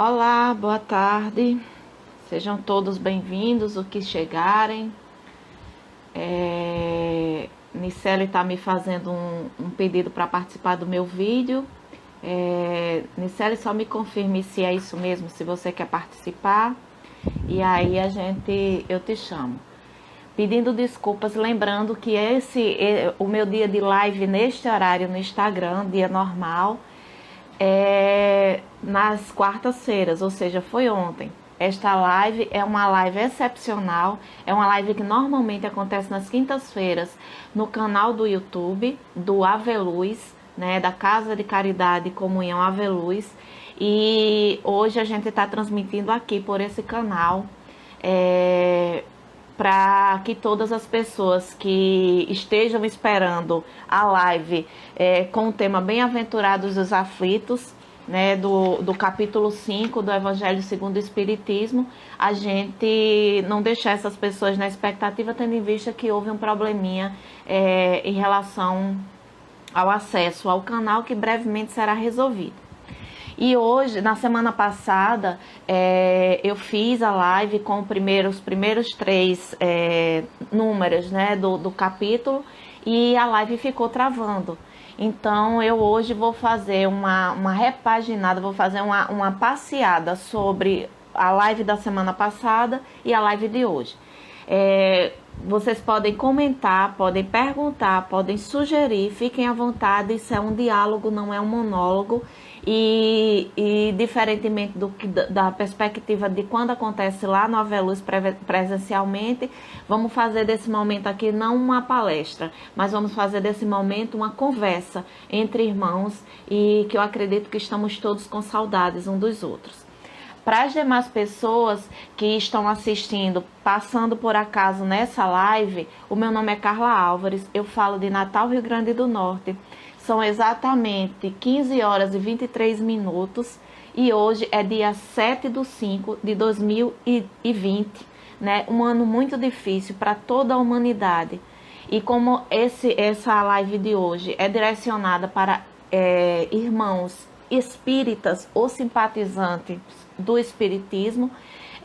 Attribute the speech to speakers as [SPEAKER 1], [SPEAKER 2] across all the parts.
[SPEAKER 1] Olá, boa tarde. Sejam todos bem-vindos, os que chegarem. Nicele está me fazendo um pedido para participar do meu vídeo. Nicele, só me confirme se é isso mesmo, se você quer participar. E aí eu te chamo. Pedindo desculpas, lembrando que o meu dia de live neste horário no Instagram, dia normal, nas quartas-feiras, ou seja, foi ontem. Esta live é uma live excepcional, é uma live que normalmente acontece nas quintas-feiras no canal do YouTube do Aveluz, né, da Casa de Caridade e Comunhão Aveluz. E hoje a gente está transmitindo aqui por esse canal, para que todas as pessoas que estejam esperando a live com o tema Bem-aventurados os aflitos, né, do capítulo 5 do Evangelho segundo o Espiritismo, a gente não deixar essas pessoas na expectativa, tendo em vista que houve um probleminha em relação ao acesso ao canal, que brevemente será resolvido. E hoje, na semana passada, eu fiz a live com os primeiros três números, né, do capítulo, e a live ficou travando. Então, eu hoje vou fazer uma repaginada, vou fazer uma passeada sobre a live da semana passada e a live de hoje. Vocês podem comentar, podem perguntar, podem sugerir, fiquem à vontade, isso é um diálogo, não é um monólogo. E diferentemente da perspectiva de quando acontece lá no Aveluz presencialmente, vamos fazer desse momento aqui não uma palestra, mas vamos fazer desse momento uma conversa entre irmãos, e que eu acredito que estamos todos com saudades um dos outros. Para as demais pessoas que estão assistindo, passando por acaso nessa live, o meu nome é Carla Álvares, eu falo de Natal, Rio Grande do Norte. São exatamente 15 horas e 23 minutos e hoje é dia 7/5 de 2020, né? Um ano muito difícil para toda a humanidade. E como essa live de hoje é direcionada para irmãos espíritas ou simpatizantes do espiritismo,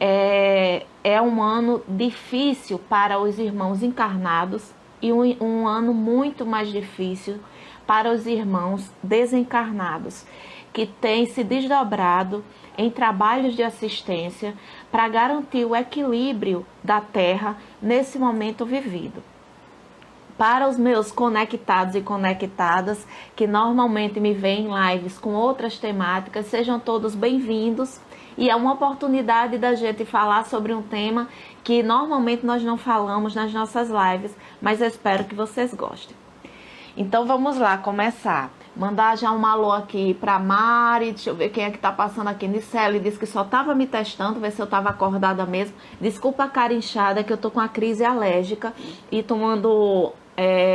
[SPEAKER 1] é um ano difícil para os irmãos encarnados e um ano muito mais difícil para os irmãos desencarnados, que têm se desdobrado em trabalhos de assistência para garantir o equilíbrio da Terra nesse momento vivido. Para os meus conectados e conectadas, que normalmente me veem em lives com outras temáticas, sejam todos bem-vindos. E é uma oportunidade da gente falar sobre um tema que normalmente nós não falamos nas nossas lives, mas eu espero que vocês gostem. Então vamos lá, começar. Mandar já um alô aqui pra Mari, deixa eu ver quem é que tá passando aqui. Nicele disse que só tava me testando, ver se eu tava acordada mesmo. Desculpa a cara inchada, que eu tô com a crise alérgica e tomando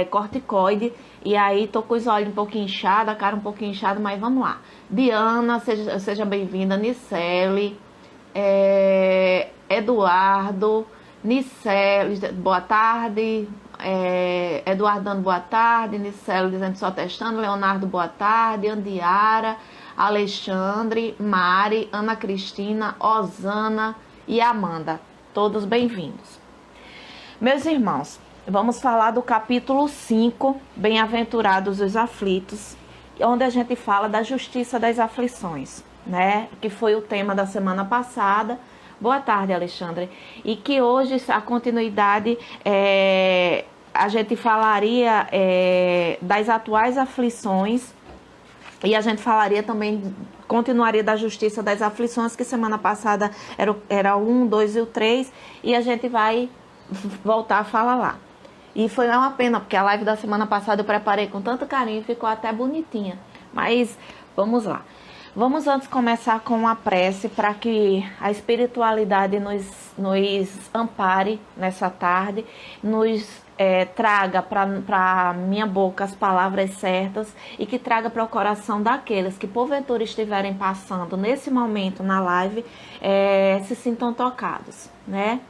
[SPEAKER 1] corticoide. E aí tô com os olhos um pouquinho inchados, a cara um pouquinho inchada, mas vamos lá. Diana, seja bem-vinda. Nicele, Eduardo, Nicele, boa tarde. Eduardo dando boa tarde, Nicele dizendo só testando, Leonardo boa tarde, Andiara, Alexandre, Mari, Ana Cristina, Osana e Amanda, todos bem-vindos. Meus irmãos, vamos falar do capítulo 5, Bem-aventurados os aflitos, onde a gente fala da justiça das aflições, né? Que foi o tema da semana passada. Boa tarde, Alexandre. E que hoje a continuidade a gente falaria das atuais aflições, e a gente falaria também, continuaria da justiça das aflições, que semana passada era o 1, 2 e o 3, e a gente vai voltar a falar lá. E foi uma pena, porque a live da semana passada eu preparei com tanto carinho, ficou até bonitinha. Mas vamos lá. Vamos antes começar com uma prece para que a espiritualidade nos ampare nessa tarde, nos traga para minha boca as palavras certas e que traga para o coração daqueles que porventura estiverem passando nesse momento na live, se sintam tocados, né?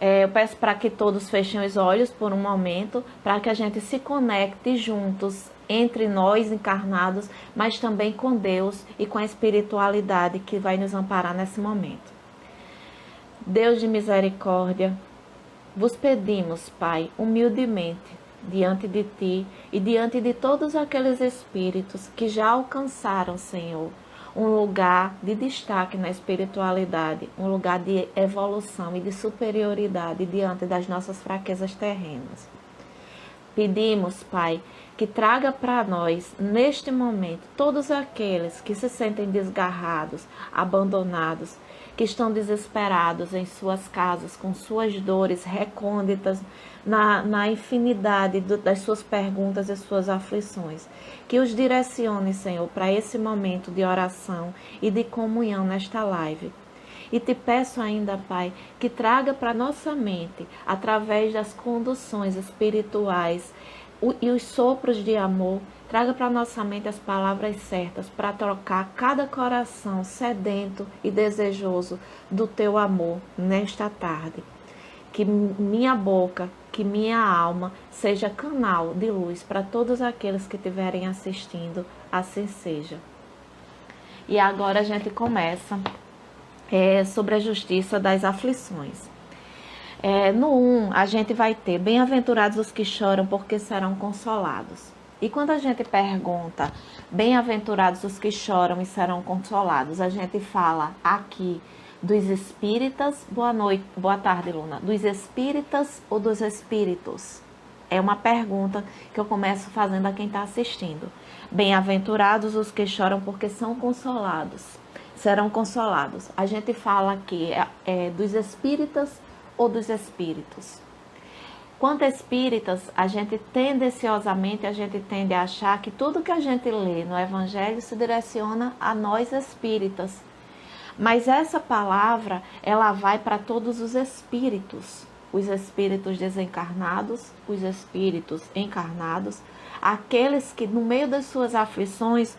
[SPEAKER 1] Eu peço para que todos fechem os olhos por um momento, para que a gente se conecte juntos entre nós encarnados, mas também com Deus e com a espiritualidade que vai nos amparar nesse momento. Deus de misericórdia, vos pedimos, Pai, humildemente, diante de Ti e diante de todos aqueles espíritos que já alcançaram, Senhor, um lugar de destaque na espiritualidade, um lugar de evolução e de superioridade diante das nossas fraquezas terrenas. Pedimos, Pai, que traga para nós, neste momento, todos aqueles que se sentem desgarrados, abandonados, que estão desesperados em suas casas, com suas dores recônditas, na infinidade das suas perguntas e suas aflições. Que os direcione, Senhor, para esse momento de oração e de comunhão nesta live. E te peço ainda, Pai, que traga para nossa mente, através das conduções espirituais e os sopros de amor, traga para nossa mente as palavras certas para trocar cada coração sedento e desejoso do teu amor nesta tarde. Que minha boca, que minha alma seja canal de luz para todos aqueles que estiverem assistindo, assim seja. E agora a gente começa sobre a justiça das aflições. No 1, a gente vai ter: bem-aventurados os que choram, porque serão consolados. E quando a gente pergunta, bem-aventurados os que choram e serão consolados, a gente fala aqui dos espíritas. Boa noite, boa tarde, Luna. Dos espíritas ou dos espíritos? É uma pergunta que eu começo fazendo a quem está assistindo. Bem-aventurados os que choram, porque são consolados. Serão consolados. A gente fala aqui dos espíritas ou dos espíritos. Quanto espíritas, a gente tendenciosamente, a gente tende a achar que tudo que a gente lê no Evangelho se direciona a nós espíritas. Mas essa palavra, ela vai para todos os espíritos. Os espíritos desencarnados, os espíritos encarnados, aqueles que no meio das suas aflições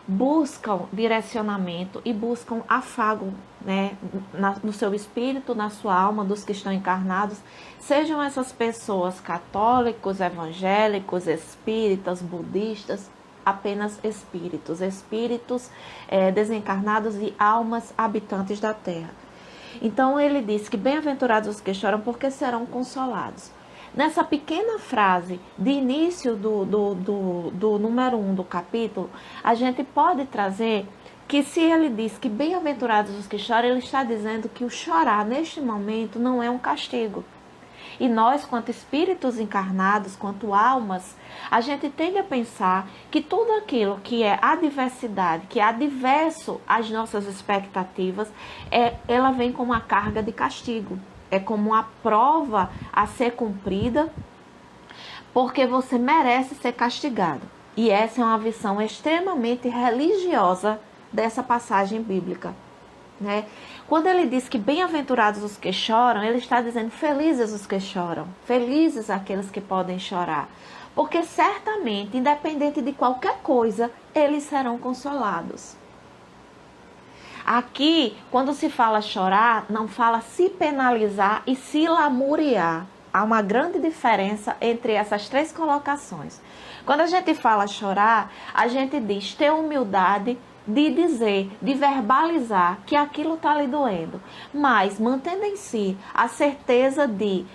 [SPEAKER 1] buscam direcionamento e buscam afago, né, no seu espírito, na sua alma, dos que estão encarnados. Sejam essas pessoas católicos, evangélicos, espíritas, budistas, apenas espíritos desencarnados e almas habitantes da terra. Então ele diz que bem-aventurados os que choram, porque serão consolados. Nessa pequena frase de início do número 1 do capítulo, a gente pode trazer que, se ele diz que bem-aventurados os que choram, ele está dizendo que o chorar neste momento não é um castigo. E nós, quanto espíritos encarnados, quanto almas, a gente tende a pensar que tudo aquilo que é adversidade, que é adverso às nossas expectativas, ela vem com uma carga de castigo. É como uma prova a ser cumprida, porque você merece ser castigado. E essa é uma visão extremamente religiosa dessa passagem bíblica, né? Quando ele diz que bem-aventurados os que choram, ele está dizendo felizes os que choram, felizes aqueles que podem chorar, porque certamente, independente de qualquer coisa, eles serão consolados. Aqui, quando se fala chorar, não fala se penalizar e se lamuriar. Há uma grande diferença entre essas três colocações. Quando a gente fala chorar, a gente diz ter humildade de dizer, de verbalizar que aquilo está lhe doendo, mas mantendo em si a certeza de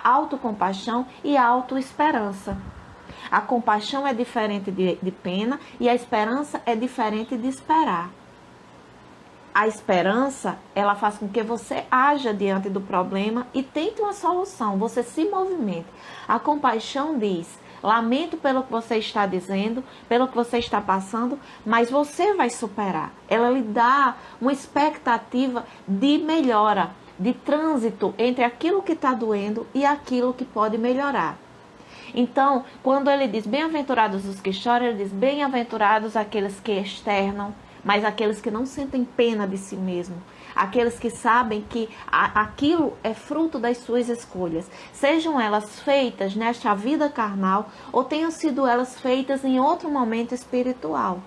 [SPEAKER 1] autocompaixão e autoesperança. A compaixão é diferente de pena e a esperança é diferente de esperar. A esperança, ela faz com que você haja diante do problema e tente uma solução, você se movimente. A compaixão diz: lamento pelo que você está dizendo, pelo que você está passando, mas você vai superar. Ela lhe dá uma expectativa de melhora, de trânsito entre aquilo que está doendo e aquilo que pode melhorar. Então, quando ele diz bem-aventurados os que choram, ele diz bem-aventurados aqueles que externam, mas aqueles que não sentem pena de si mesmo, aqueles que sabem que aquilo é fruto das suas escolhas, sejam elas feitas nesta vida carnal ou tenham sido elas feitas em outro momento espiritual.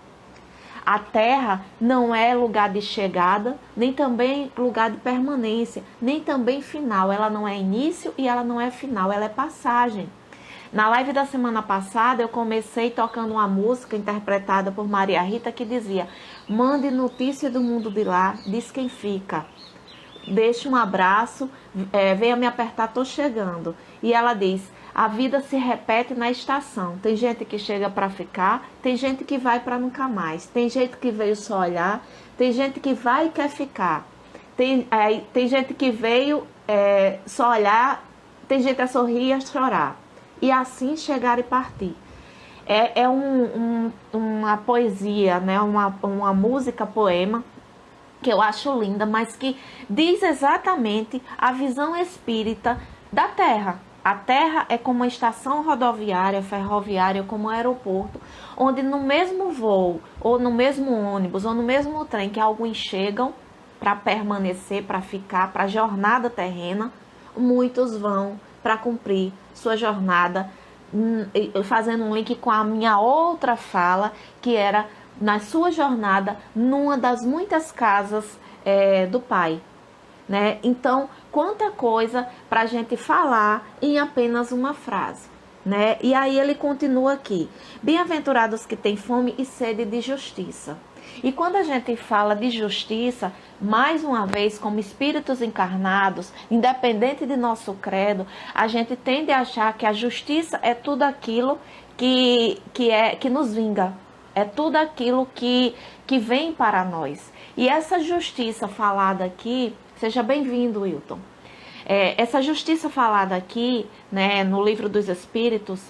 [SPEAKER 1] A terra não é lugar de chegada, nem também lugar de permanência, nem também final. Ela não é início e ela não é final, ela é passagem. Na live da semana passada, eu comecei tocando uma música interpretada por Maria Rita que dizia: mande notícia do mundo de lá, diz quem fica. Deixe um abraço, venha me apertar, tô chegando. E ela diz: a vida se repete na estação. Tem gente que chega para ficar, tem gente que vai para nunca mais. Tem gente que veio só olhar, tem gente que vai e quer ficar. Tem gente que veio só olhar, tem gente a sorrir e a chorar. E assim chegar e partir. Uma poesia, né? uma música, poema, que eu acho linda, mas que diz exatamente a visão espírita da Terra. A Terra é como uma estação rodoviária, ferroviária, como um aeroporto, onde no mesmo voo, ou no mesmo ônibus, ou no mesmo trem que alguns chegam para permanecer, para ficar, para a jornada terrena, muitos vão para cumprir sua jornada, fazendo um link com a minha outra fala, que era na sua jornada, numa das muitas casas do Pai. Né? Então, quanta coisa para a gente falar em apenas uma frase. Né? E aí ele continua aqui: bem-aventurados que têm fome e sede de justiça. E quando a gente fala de justiça, mais uma vez, como espíritos encarnados, independente de nosso credo, a gente tende a achar que a justiça é tudo aquilo que nos vinga. É tudo aquilo que vem para nós. E essa justiça falada aqui, seja bem-vindo, Wilton. Essa justiça falada aqui, né, no Livro dos Espíritos,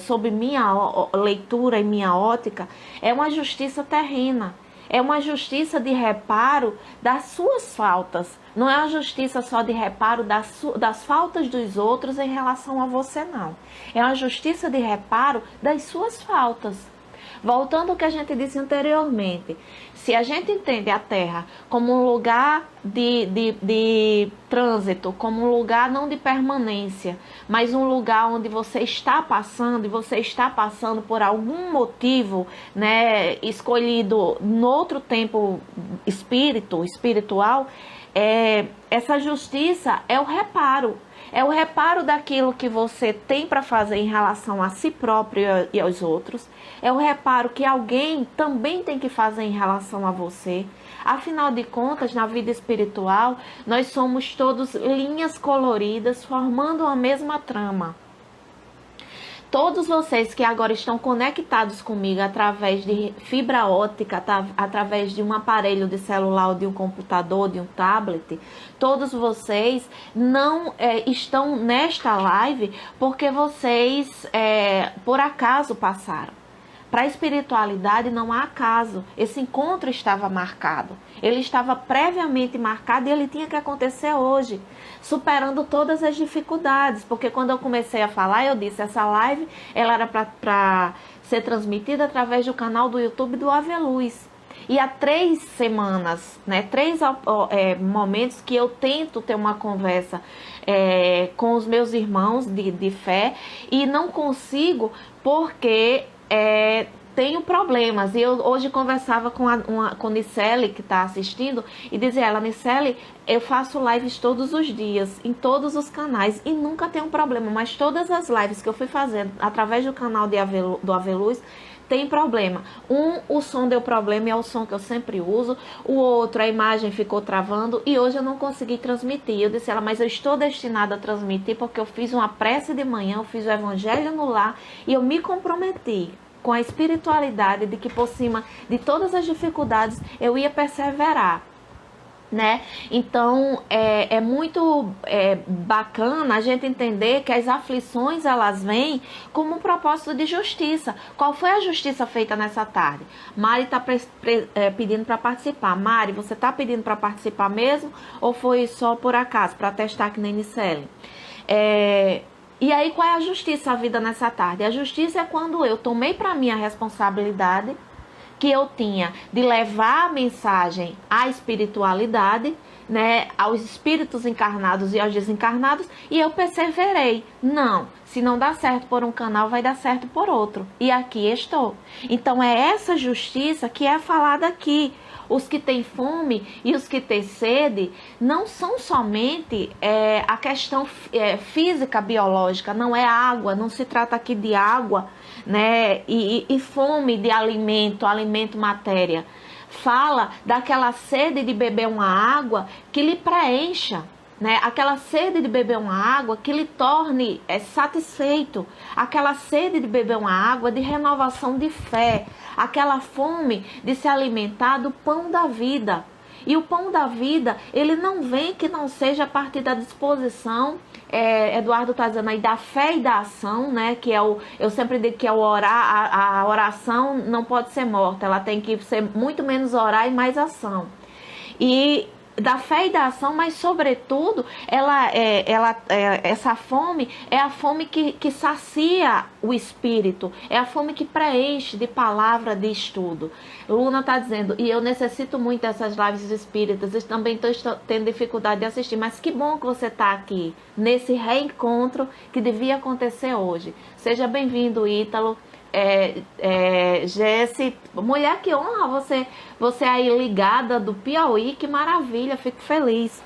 [SPEAKER 1] sob minha leitura e minha ótica, é uma justiça terrena. É uma justiça de reparo das suas faltas. Não é uma justiça só de reparo das faltas dos outros em relação a você, não. É uma justiça de reparo das suas faltas. Voltando ao que a gente disse anteriormente, se a gente entende a Terra como um lugar de trânsito, como um lugar não de permanência, mas um lugar onde você está passando, e você está passando por algum motivo, né, escolhido no outro tempo espiritual, essa justiça é o reparo. É o reparo daquilo que você tem para fazer em relação a si próprio e aos outros. É o reparo que alguém também tem que fazer em relação a você. Afinal de contas, na vida espiritual, nós somos todos linhas coloridas formando a mesma trama. Todos vocês que agora estão conectados comigo através de fibra ótica, através de um aparelho de celular, ou de um computador, de um tablet, todos vocês não estão nesta live porque vocês, por acaso, passaram. Para a espiritualidade não há acaso. Esse encontro estava marcado. Ele estava previamente marcado e ele tinha que acontecer hoje, superando todas as dificuldades. Porque quando eu comecei a falar, eu disse, essa live ela era para ser transmitida através do canal do YouTube do Aveluz. E há 3 semanas, né, 3 momentos que eu tento ter uma conversa com os meus irmãos de fé e não consigo porque tenho problemas. E eu hoje conversava com Nicele, que está assistindo, e dizia ela: Nicele, eu faço lives todos os dias, em todos os canais, e nunca tenho problema, mas todas as lives que eu fui fazendo através do canal do Aveluz, tem problema. O som deu problema e é o som que eu sempre uso. O outro, a imagem ficou travando e hoje eu não consegui transmitir. Eu disse a ela, mas eu estou destinada a transmitir porque eu fiz uma prece de manhã, eu fiz o evangelho no lar e eu me comprometi com a espiritualidade de que por cima de todas as dificuldades eu ia perseverar. Né? Então é muito bacana a gente entender que as aflições elas vêm como um propósito de justiça. Qual foi a justiça feita nessa tarde? Mari está pedindo para participar. Mari, você está pedindo para participar mesmo ou foi só por acaso, para testar que nem Nicele? E aí qual é a justiça a vida nessa tarde? A justiça é quando eu tomei para mim a responsabilidade que eu tinha de levar a mensagem à espiritualidade, né, aos espíritos encarnados e aos desencarnados, e eu perseverei. Não, se não dá certo por um canal, vai dar certo por outro. E aqui estou. Então é essa justiça que é falada aqui. os que têm fome e os que têm sede, não são somente a questão física, biológica, não é água, não se trata aqui de água, né? E fome de alimento, alimento matéria. Fala daquela sede de beber uma água que lhe preencha, né? Aquela sede de beber uma água que lhe torne satisfeito, aquela sede de beber uma água de renovação de fé, aquela fome de se alimentar do pão da vida. E o pão da vida, ele não vem que não seja a partir da disposição, Eduardo está dizendo aí, da fé e da ação, né? Que eu sempre digo que a oração não pode ser morta, ela tem que ser muito menos orar e mais ação. E da fé e da ação, mas sobretudo essa fome é a fome que sacia o espírito, é a fome que preenche de palavra, de estudo. Luna está dizendo, e eu necessito muito dessas lives espíritas, eu também estou tendo dificuldade de assistir, mas que bom que você está aqui, nesse reencontro que devia acontecer hoje. Seja bem-vindo, Ítalo. Jesse, mulher, que honra você aí ligada do Piauí, que maravilha, fico feliz.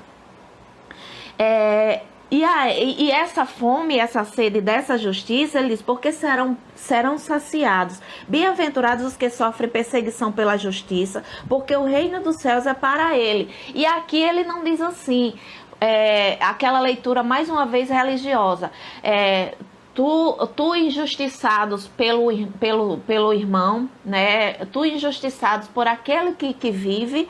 [SPEAKER 1] E essa fome, essa sede dessa justiça, ele diz, porque serão saciados. Bem-aventurados os que sofrem perseguição pela justiça, porque o reino dos céus é para ele. E aqui ele não diz assim, aquela leitura mais uma vez religiosa, Tu injustiçados pelo irmão, né? Tu injustiçados por aquele que vive,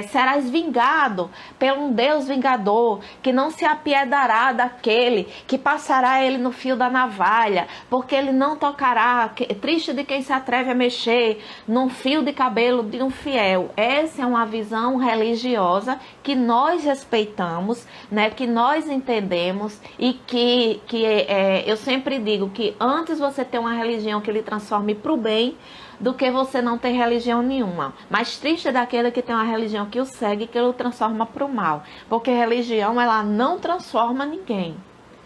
[SPEAKER 1] serás vingado por um Deus vingador, que não se apiedará daquele, que passará ele no fio da navalha, porque ele não tocará, triste de quem se atreve a mexer num fio de cabelo de um fiel. Essa é uma visão religiosa que nós respeitamos, né? Que nós entendemos e que eu sempre digo que antes você ter uma religião que lhe transforme para o bem, do que você não ter religião nenhuma. Mas triste é daquele que tem uma religião que o segue, que o transforma para o mal. Porque religião, ela não transforma ninguém.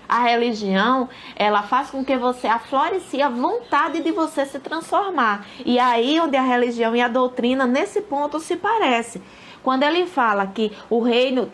[SPEAKER 1] A religião, ela faz com que você aflore-se a vontade de você se transformar. E aí onde a religião e a doutrina, nesse ponto, se parecem. Quando ele fala que o reino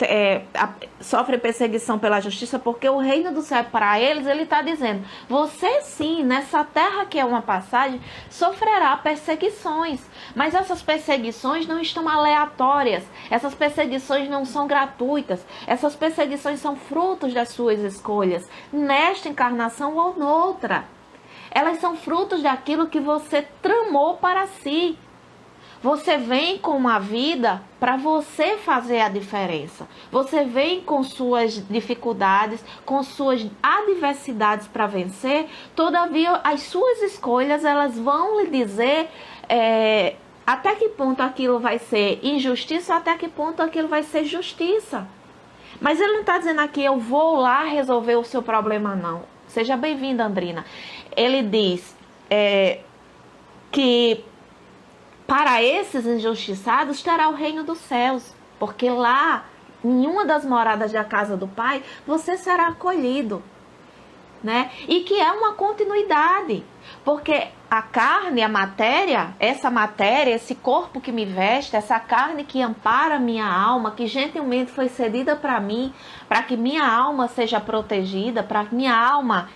[SPEAKER 1] sofre perseguição pela justiça porque o reino do céu é para eles, ele está dizendo, você sim, nessa terra que é uma passagem, sofrerá perseguições. Mas essas perseguições não estão aleatórias, essas perseguições não são gratuitas, essas perseguições são frutos das suas escolhas, nesta encarnação ou noutra. Elas são frutos daquilo que você tramou para si. Você vem com uma vida para você fazer a diferença. Você vem com suas dificuldades, com suas adversidades para vencer. Todavia, as suas escolhas, elas vão lhe dizer até que ponto aquilo vai ser injustiça, até que ponto aquilo vai ser justiça. Mas ele não está dizendo aqui, eu vou lá resolver o seu problema, não. Seja bem-vinda, Andrina. Ele diz que para esses injustiçados terá o reino dos céus, porque lá, em uma das moradas da casa do Pai, você será acolhido, né? E que é uma continuidade, porque a carne, a matéria, esse corpo que me veste, essa carne que ampara minha alma, que gentilmente foi cedida para mim, para que minha alma seja protegida, para que minha alma,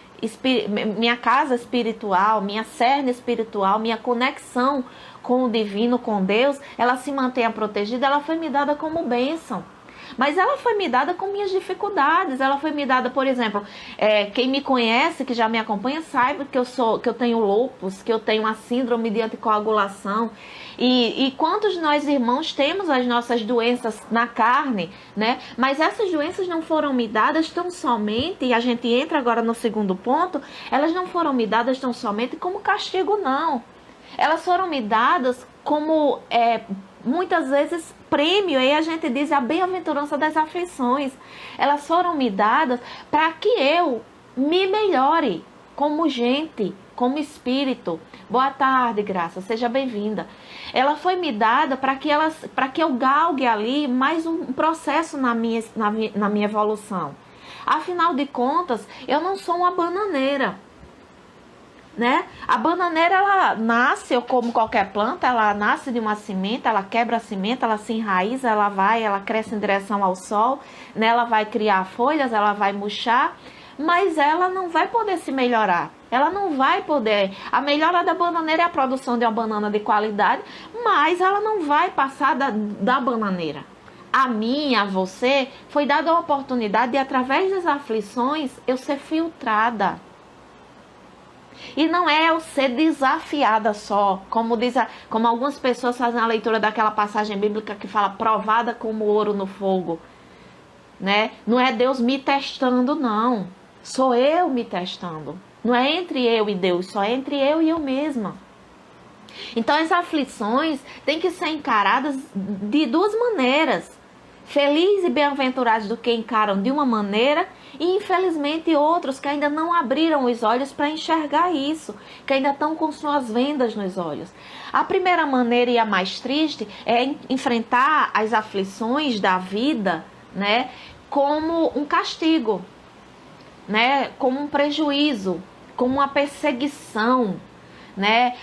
[SPEAKER 1] minha casa espiritual, minha cerne espiritual, minha conexão com o divino, com Deus, ela se mantenha protegida, ela foi me dada como bênção. Mas ela foi me dada com minhas dificuldades. Ela foi me dada, por exemplo, quem me conhece, que já me acompanha, sabe que eu tenho lúpus, que eu tenho uma síndrome de anticoagulação. E quantos nós, irmãos, temos as nossas doenças na carne, né? Mas essas doenças não foram me dadas tão somente, e a gente entra agora no segundo ponto, elas não foram me dadas tão somente como castigo, não. Elas foram me dadas como, muitas vezes, prêmio, aí a gente diz a bem-aventurança das aflições. Elas foram me dadas para que eu me melhore como gente, como espírito. Boa tarde, Graça, seja bem-vinda. Ela foi me dada para que eu galgue ali mais um processo na minha evolução. Afinal de contas, eu não sou uma bananeira. né? A bananeira, ela nasce, ou como qualquer planta, ela nasce de uma semente, ela quebra a semente, ela se enraiza, ela cresce em direção ao sol, né? Ela vai criar folhas, ela vai murchar, mas ela não vai poder se melhorar. Ela não vai poder. A melhora da bananeira é a produção de uma banana de qualidade, mas ela não vai passar da bananeira. A mim, a você, foi dada a oportunidade de, através das aflições, eu ser filtrada. E não é eu ser desafiada só, como algumas pessoas fazem a leitura daquela passagem bíblica que fala provada como ouro no fogo, né? Não é Deus me testando, não. Sou eu me testando. Não é entre eu e Deus, só é entre eu e eu mesma. Então as aflições têm que ser encaradas de duas maneiras. Felizes e bem-aventurados do que encaram de uma maneira, e infelizmente outros que ainda não abriram os olhos para enxergar isso, que ainda estão com suas vendas nos olhos. A primeira maneira e a mais triste é enfrentar as aflições da vida, né, como um castigo, né, como um prejuízo, como uma perseguição, né?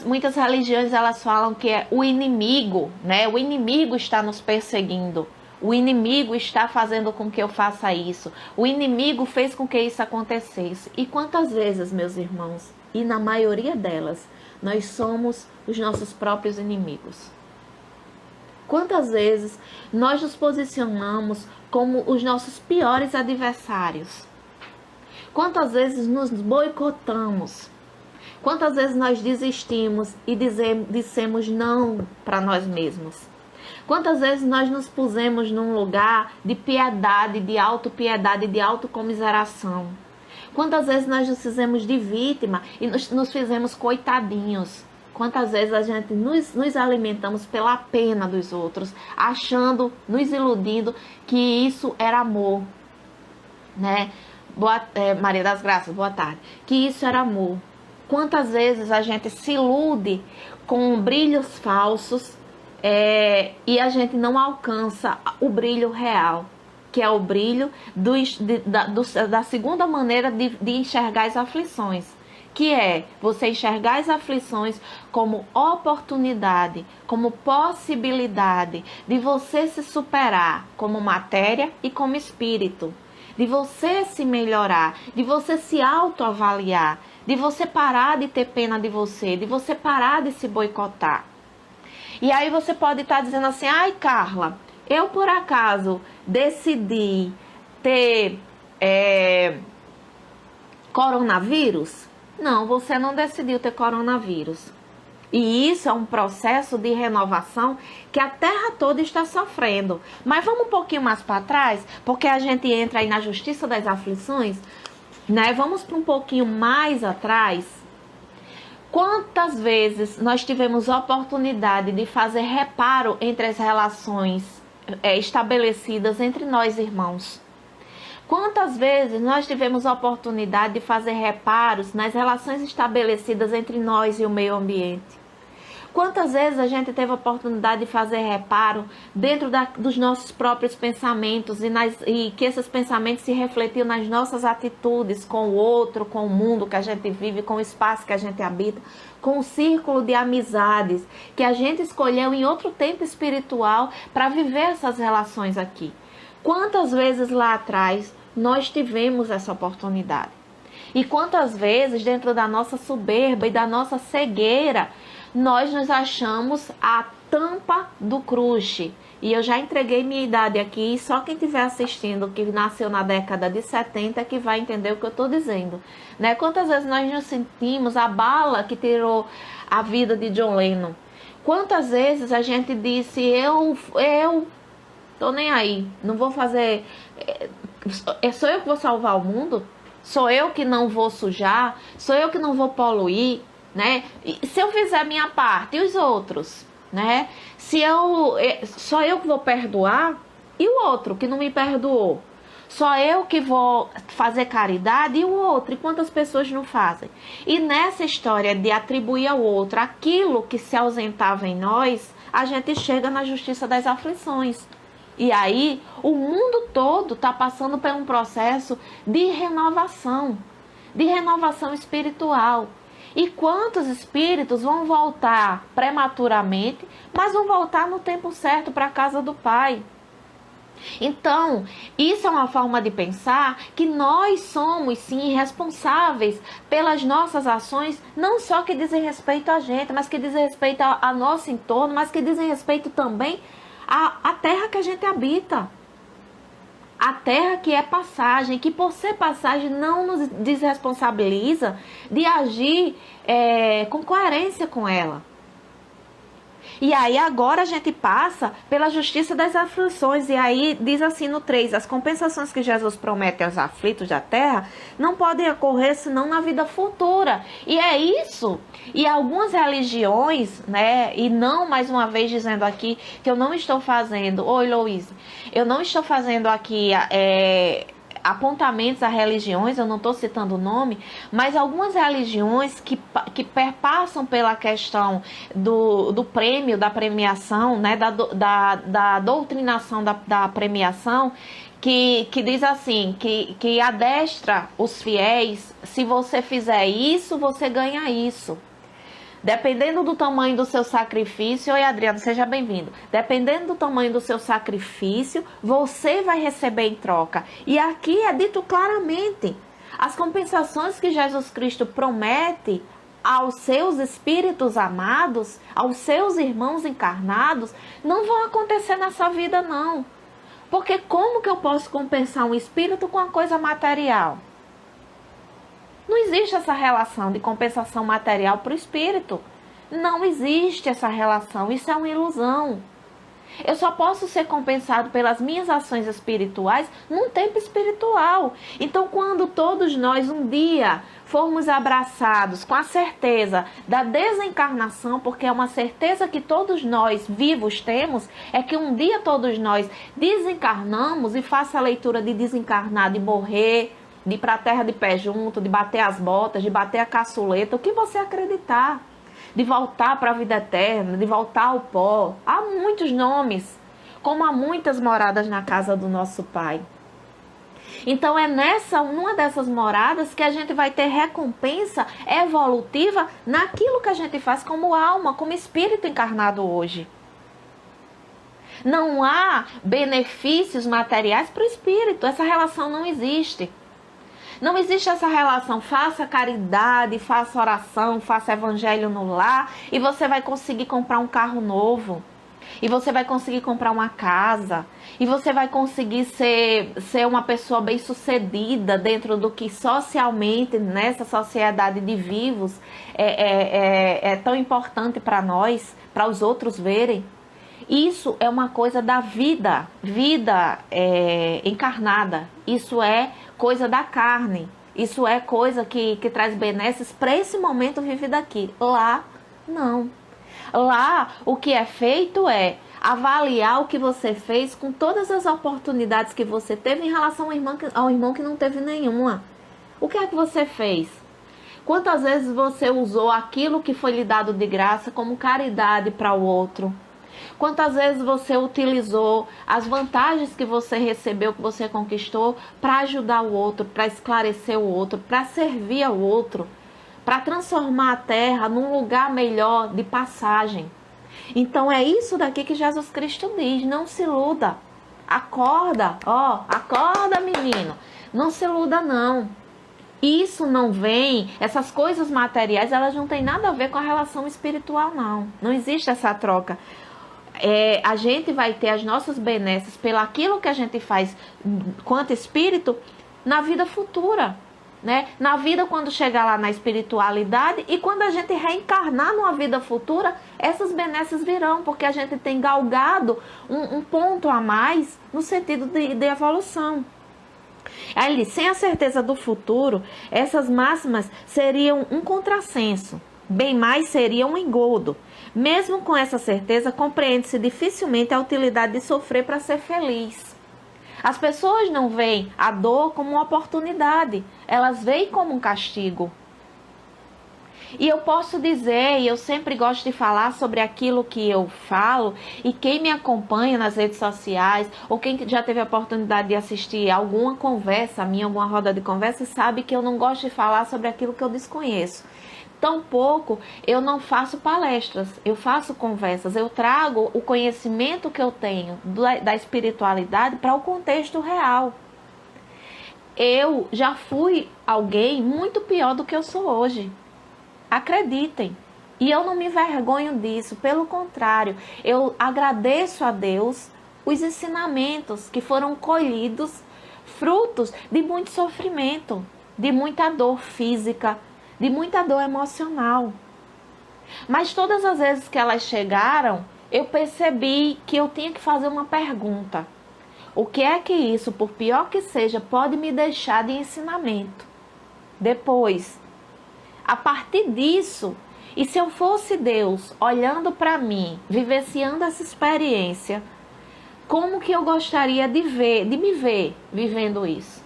[SPEAKER 1] Muitas religiões, elas falam que é o inimigo, né? O inimigo está nos perseguindo. O inimigo está fazendo com que eu faça isso. O inimigo fez com que isso acontecesse. E quantas vezes, meus irmãos, e na maioria delas, nós somos os nossos próprios inimigos? Quantas vezes nós nos posicionamos como os nossos piores adversários? Quantas vezes nos boicotamos? Quantas vezes nós desistimos e dissemos não para nós mesmos? Quantas vezes nós nos pusemos num lugar de piedade, de autopiedade, de autocomiseração? Quantas vezes nós nos fizemos de vítima e nos fizemos coitadinhos? Quantas vezes a gente nos alimentamos pela pena dos outros, achando, nos iludindo que isso era amor, né? Maria das Graças, boa tarde. Que isso era amor. Quantas vezes a gente se ilude com brilhos falsos e a gente não alcança o brilho real, que é o brilho da segunda maneira de enxergar as aflições, que é você enxergar as aflições como oportunidade, como possibilidade de você se superar como matéria e como espírito, de você se melhorar, de você se autoavaliar, de você parar de ter pena de você, de você parar de se boicotar. E aí você pode estar dizendo assim, ai Carla, eu por acaso decidi ter coronavírus? Não, você não decidiu ter coronavírus. E isso é um processo de renovação que a Terra toda está sofrendo. Mas vamos um pouquinho mais para trás, porque a gente entra aí na justiça das aflições, né? Vamos para um pouquinho mais atrás. Quantas vezes nós tivemos a oportunidade de fazer reparo entre as relações estabelecidas entre nós irmãos? Quantas vezes nós tivemos a oportunidade de fazer reparos nas relações estabelecidas entre nós e o meio ambiente? Quantas vezes a gente teve a oportunidade de fazer reparo dentro dos nossos próprios pensamentos e que esses pensamentos se refletiam nas nossas atitudes com o outro, com o mundo que a gente vive, com o espaço que a gente habita, com o círculo de amizades que a gente escolheu em outro tempo espiritual para viver essas relações aqui? Quantas vezes lá atrás nós tivemos essa oportunidade? E quantas vezes dentro da nossa soberba e da nossa cegueira nós nos achamos a tampa do crush? E eu já entreguei minha idade aqui, só quem estiver assistindo, que nasceu na década de 70, que vai entender o que eu estou dizendo, né? Quantas vezes nós nos sentimos a bala que tirou a vida de John Lennon? Quantas vezes a gente disse, eu tô nem aí, não vou fazer, sou eu que vou salvar o mundo? Sou eu que não vou sujar? Sou eu que não vou poluir? Né? E se eu fizer a minha parte, e os outros, né? Só eu que vou perdoar, e o outro que não me perdoou? Só eu que vou fazer caridade, e o outro? E quantas pessoas não fazem? E nessa história de atribuir ao outro aquilo que se ausentava em nós, a gente chega na justiça das aflições. E aí o mundo todo está passando por um processo de renovação, de renovação espiritual. E quantos espíritos vão voltar prematuramente, mas vão voltar no tempo certo para a casa do Pai? Então, isso é uma forma de pensar que nós somos sim responsáveis pelas nossas ações, não só que dizem respeito a gente, mas que dizem respeito ao nosso entorno, mas que dizem respeito também à terra que a gente habita. A terra que é passagem, que por ser passagem não nos desresponsabiliza de agir com coerência com ela. E aí agora a gente passa pela justiça das aflições. E aí diz assim no 3, as compensações que Jesus promete aos aflitos da terra não podem ocorrer senão na vida futura. E é isso. E algumas religiões, né, e não mais uma vez dizendo aqui que eu não estou fazendo, oi Louise, eu não estou fazendo aqui apontamentos a religiões, eu não estou citando o nome, mas algumas religiões que perpassam pela questão do prêmio, da premiação, né, da doutrinação da premiação, que diz assim, que adestra os fiéis, se você fizer isso, você ganha isso. Dependendo do tamanho do seu sacrifício, oi Adriano, seja bem-vindo. Dependendo do tamanho do seu sacrifício, você vai receber em troca. E aqui é dito claramente, as compensações que Jesus Cristo promete aos seus espíritos amados, aos seus irmãos encarnados, não vão acontecer nessa vida não. Porque como que eu posso compensar um espírito com a coisa material? Não existe essa relação de compensação material para o espírito. Não existe essa relação. Isso é uma ilusão. Eu só posso ser compensado pelas minhas ações espirituais num tempo espiritual. Então, quando todos nós um dia formos abraçados com a certeza da desencarnação, porque é uma certeza que todos nós vivos temos, é que um dia todos nós desencarnamos, e faça a leitura de desencarnado e morrer, de ir para a terra de pé junto, de bater as botas, de bater a caçuleta, o que você acreditar, de voltar para a vida eterna, de voltar ao pó. Há muitos nomes, como há muitas moradas na casa do nosso Pai. Então é numa dessas moradas que a gente vai ter recompensa evolutiva naquilo que a gente faz como alma, como espírito encarnado hoje. Não há benefícios materiais para o espírito, essa relação não existe. Não existe essa relação, faça caridade, faça oração, faça evangelho no lar e você vai conseguir comprar um carro novo. E você vai conseguir comprar uma casa. E você vai conseguir ser uma pessoa bem-sucedida dentro do que socialmente, nessa sociedade de vivos, é tão importante para nós, para os outros verem. Isso é uma coisa da vida encarnada. Isso é coisa da carne. Isso é coisa que traz benesses para esse momento vivido aqui. Lá, não. Lá, o que é feito é avaliar o que você fez com todas as oportunidades que você teve em relação ao irmão que não teve nenhuma. O que é que você fez? Quantas vezes você usou aquilo que foi lhe dado de graça como caridade para o outro? Quantas vezes você utilizou as vantagens que você recebeu, que você conquistou, para ajudar o outro, para esclarecer o outro, para servir ao outro, para transformar a terra num lugar melhor de passagem? Então é isso daqui que Jesus Cristo diz, não se iluda. Acorda, acorda menino, não se iluda não. Isso não vem, essas coisas materiais, elas não têm nada a ver com a relação espiritual não. Não existe essa troca. A gente vai ter as nossas benesses pelo aquilo que a gente faz quanto espírito na vida futura, né? Na vida quando chegar lá na espiritualidade, e quando a gente reencarnar numa vida futura, essas benesses virão, porque a gente tem galgado um ponto a mais no sentido de evolução. Aí ele diz, sem a certeza do futuro, essas máximas seriam um contrassenso, bem mais seria um engodo. Mesmo com essa certeza, compreende-se dificilmente a utilidade de sofrer para ser feliz. As pessoas não veem a dor como uma oportunidade, elas veem como um castigo. E eu posso dizer, e eu sempre gosto de falar sobre aquilo que eu falo, e quem me acompanha nas redes sociais, ou quem já teve a oportunidade de assistir alguma conversa minha, alguma roda de conversa, sabe que eu não gosto de falar sobre aquilo que eu desconheço. Tampouco eu não faço palestras, eu faço conversas, eu trago o conhecimento que eu tenho da espiritualidade para o contexto real. Eu já fui alguém muito pior do que eu sou hoje. Acreditem. E eu não me envergonho disso, pelo contrário, eu agradeço a Deus os ensinamentos que foram colhidos, frutos de muito sofrimento, de muita dor física, de muita dor emocional. Mas todas as vezes que elas chegaram, eu percebi que eu tinha que fazer uma pergunta. O que é que isso, por pior que seja, pode me deixar de ensinamento? Depois, a partir disso, e se eu fosse Deus olhando para mim, vivenciando essa experiência, como que eu gostaria de me ver vivendo isso?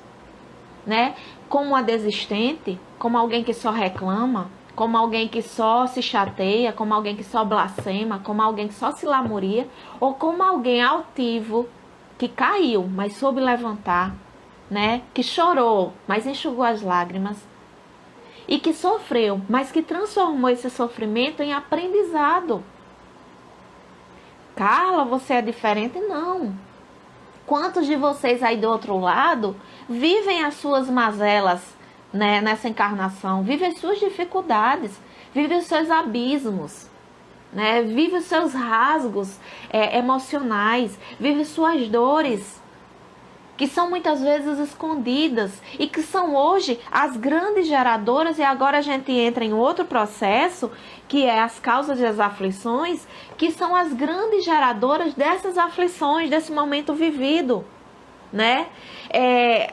[SPEAKER 1] Né? Como uma desistente, como alguém que só reclama, como alguém que só se chateia, como alguém que só blasfema, como alguém que só se lamuria, ou como alguém altivo, que caiu, mas soube levantar, né? Que chorou, mas enxugou as lágrimas, e que sofreu, mas que transformou esse sofrimento em aprendizado. Carla, você é diferente? Não. Quantos de vocês aí do outro lado vivem as suas mazelas, né, nessa encarnação? Vivem as suas dificuldades, vivem os seus abismos, né? Vivem os seus rasgos emocionais, vivem suas dores, que são muitas vezes escondidas e que são hoje as grandes geradoras. E agora a gente entra em outro processo, que é as causas das aflições, que são as grandes geradoras dessas aflições, desse momento vivido, né?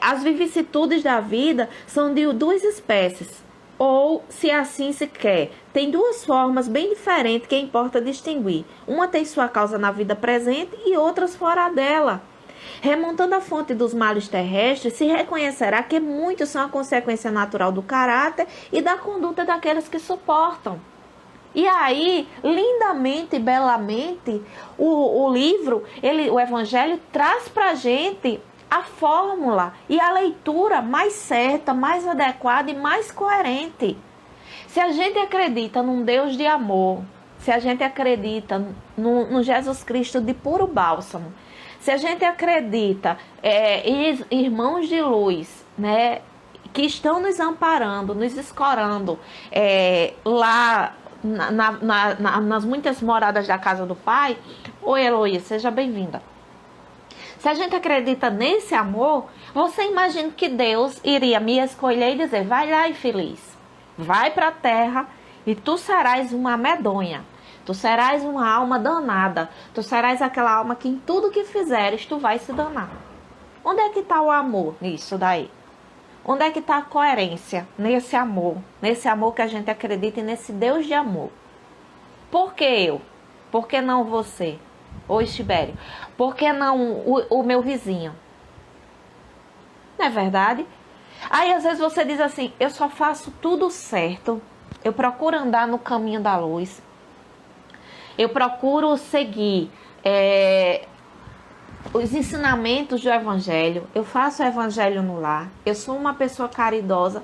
[SPEAKER 1] As vicissitudes da vida são de duas espécies, ou, se assim se quer, tem duas formas bem diferentes que importa distinguir. Uma tem sua causa na vida presente e outras fora dela. Remontando a fonte dos males terrestres, se reconhecerá que muitos são a consequência natural do caráter e da conduta daqueles que suportam. E aí, lindamente e belamente, o livro, o Evangelho, traz para a gente a fórmula e a leitura mais certa, mais adequada e mais coerente. Se a gente acredita num Deus de amor, se a gente acredita no Jesus Cristo de puro bálsamo, se a gente acredita em irmãos de luz, né, que estão nos amparando, nos escorando lá nas muitas moradas da casa do Pai. Oi, Heloísa, seja bem-vinda. Se a gente acredita nesse amor, você imagina que Deus iria me escolher e dizer: vai lá, infeliz, vai para a terra e tu serás uma medonha. Tu serás uma alma danada. Tu serás aquela alma que em tudo que fizeres, tu vais se danar. Onde é que está o amor nisso daí? Onde é que está a coerência nesse amor? Nesse amor que a gente acredita e nesse Deus de amor. Por que eu? Por que não você? Oi, Tibério. Por que não o meu vizinho? Não é verdade? Aí às vezes você diz assim: eu só faço tudo certo. Eu procuro andar no caminho da luz. Eu procuro seguir os ensinamentos do Evangelho. Eu faço o Evangelho no lar. Eu sou uma pessoa caridosa.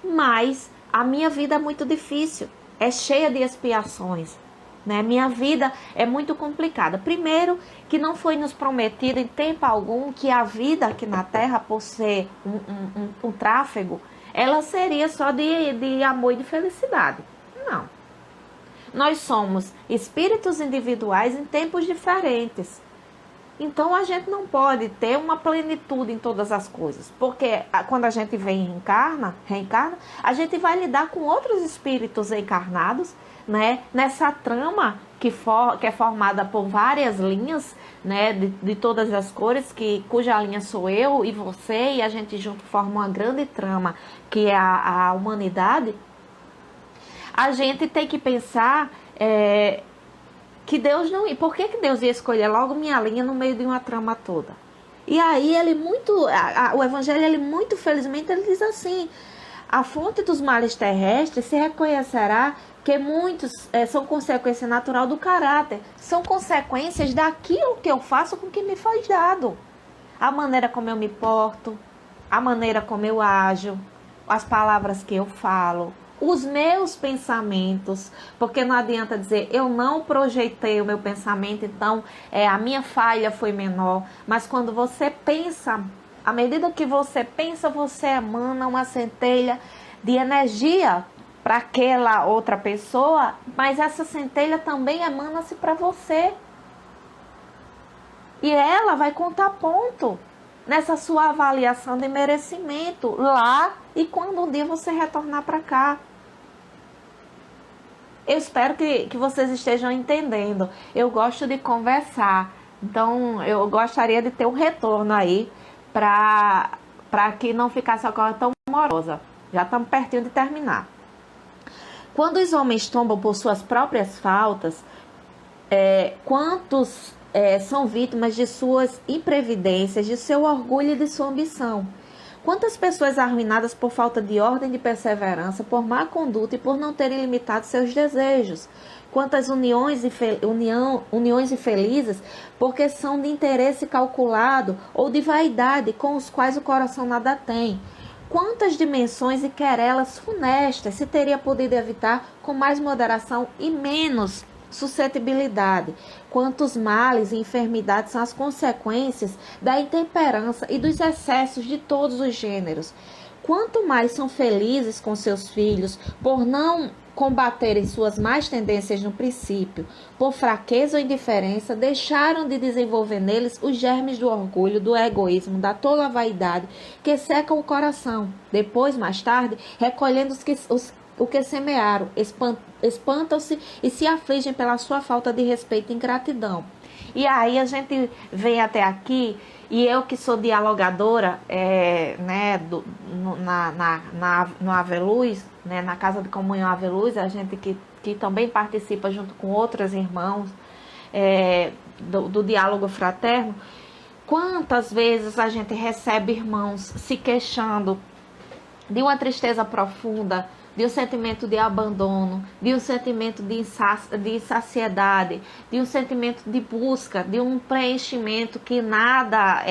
[SPEAKER 1] Mas a minha vida é muito difícil. É cheia de expiações. Né? Minha vida é muito complicada. Primeiro, que não foi nos prometido em tempo algum que a vida aqui na Terra, por ser um tráfego, ela seria só de amor e de felicidade. Não. Nós somos espíritos individuais em tempos diferentes. Então a gente não pode ter uma plenitude em todas as coisas. Porque quando a gente vem reencarna, a gente vai lidar com outros espíritos encarnados, né? Nessa trama que é formada por várias linhas, né? De todas as cores, cuja linha sou eu e você, e a gente junto forma uma grande trama que é a humanidade. A gente tem que pensar que Deus não... Por que Deus ia escolher logo minha linha no meio de uma trama toda? E aí ele muito... o Evangelho, ele muito felizmente, ele diz assim: A fonte dos males terrestres se reconhecerá que muitos são consequência natural do caráter, são consequências daquilo que eu faço com que me foi dado. A maneira como eu me porto, a maneira como eu ajo, as palavras que eu falo, os meus pensamentos, porque não adianta dizer eu não projetei o meu pensamento, então a minha falha foi menor, mas quando você pensa, à medida que você pensa, você emana uma centelha de energia para aquela outra pessoa, mas essa centelha também emana-se para você. E ela vai contar ponto nessa sua avaliação de merecimento lá e quando um dia você retornar para cá. Eu espero que vocês estejam entendendo. Eu gosto de conversar, então eu gostaria de ter um retorno aí para que não ficasse a coisa tão morosa. Já estamos pertinho de terminar. Quando os homens tombam por suas próprias faltas, quantos são vítimas de suas imprevidências, de seu orgulho e de sua ambição? Quantas pessoas arruinadas por falta de ordem de perseverança, por má conduta e por não terem limitado seus desejos? Quantas uniões infelizes porque são de interesse calculado ou de vaidade com os quais o coração nada tem? Quantas dimensões e querelas funestas se teria podido evitar com mais moderação e menos suscetibilidade? Quantos males e enfermidades são as consequências da intemperança e dos excessos de todos os gêneros? Quanto mais são felizes com seus filhos por não combaterem suas más tendências no princípio, por fraqueza ou indiferença, deixaram de desenvolver neles os germes do orgulho, do egoísmo, da tola vaidade, que secam o coração. Depois, mais tarde, recolhendo o que semearam, espantam-se e se afligem pela sua falta de respeito e ingratidão. E aí a gente vem até aqui, e eu que sou dialogadora no Aveluz, né, na Casa de Comunhão Aveluz, a gente que também participa junto com outros irmãos do diálogo fraterno, quantas vezes a gente recebe irmãos se queixando de uma tristeza profunda, de um sentimento de abandono, de um sentimento de insaciedade, de um sentimento de busca, de um preenchimento que nada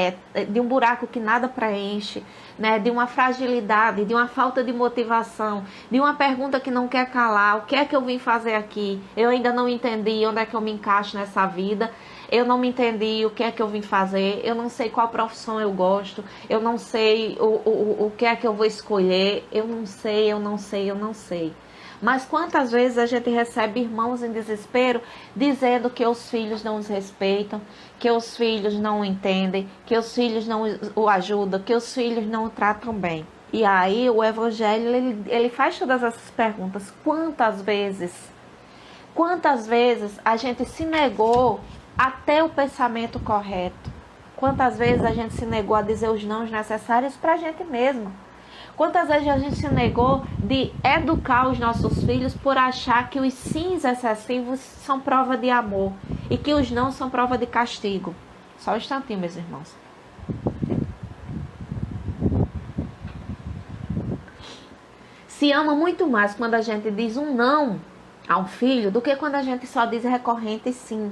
[SPEAKER 1] de um buraco que nada preenche, né? De uma fragilidade, de uma falta de motivação, de uma pergunta que não quer calar: o que é que eu vim fazer aqui? Eu ainda não entendi onde é que eu me encaixo nessa vida. Eu não me entendi o que é que eu vim fazer, eu não sei qual profissão eu gosto, eu não sei o que é que eu vou escolher, eu não sei. Mas quantas vezes a gente recebe irmãos em desespero dizendo que os filhos não os respeitam, que os filhos não o entendem, que os filhos não o ajudam, que os filhos não o tratam bem. E aí o Evangelho ele faz todas essas perguntas. Quantas vezes a gente se negou até o pensamento correto? Quantas vezes a gente se negou a dizer os nãos necessários para a gente mesmo? Quantas vezes a gente se negou de educar os nossos filhos por achar que os sims excessivos são prova de amor e que os não são prova de castigo? Só um instantinho, meus irmãos. Se ama muito mais quando a gente diz um não a um filho do que quando a gente só diz recorrente sim.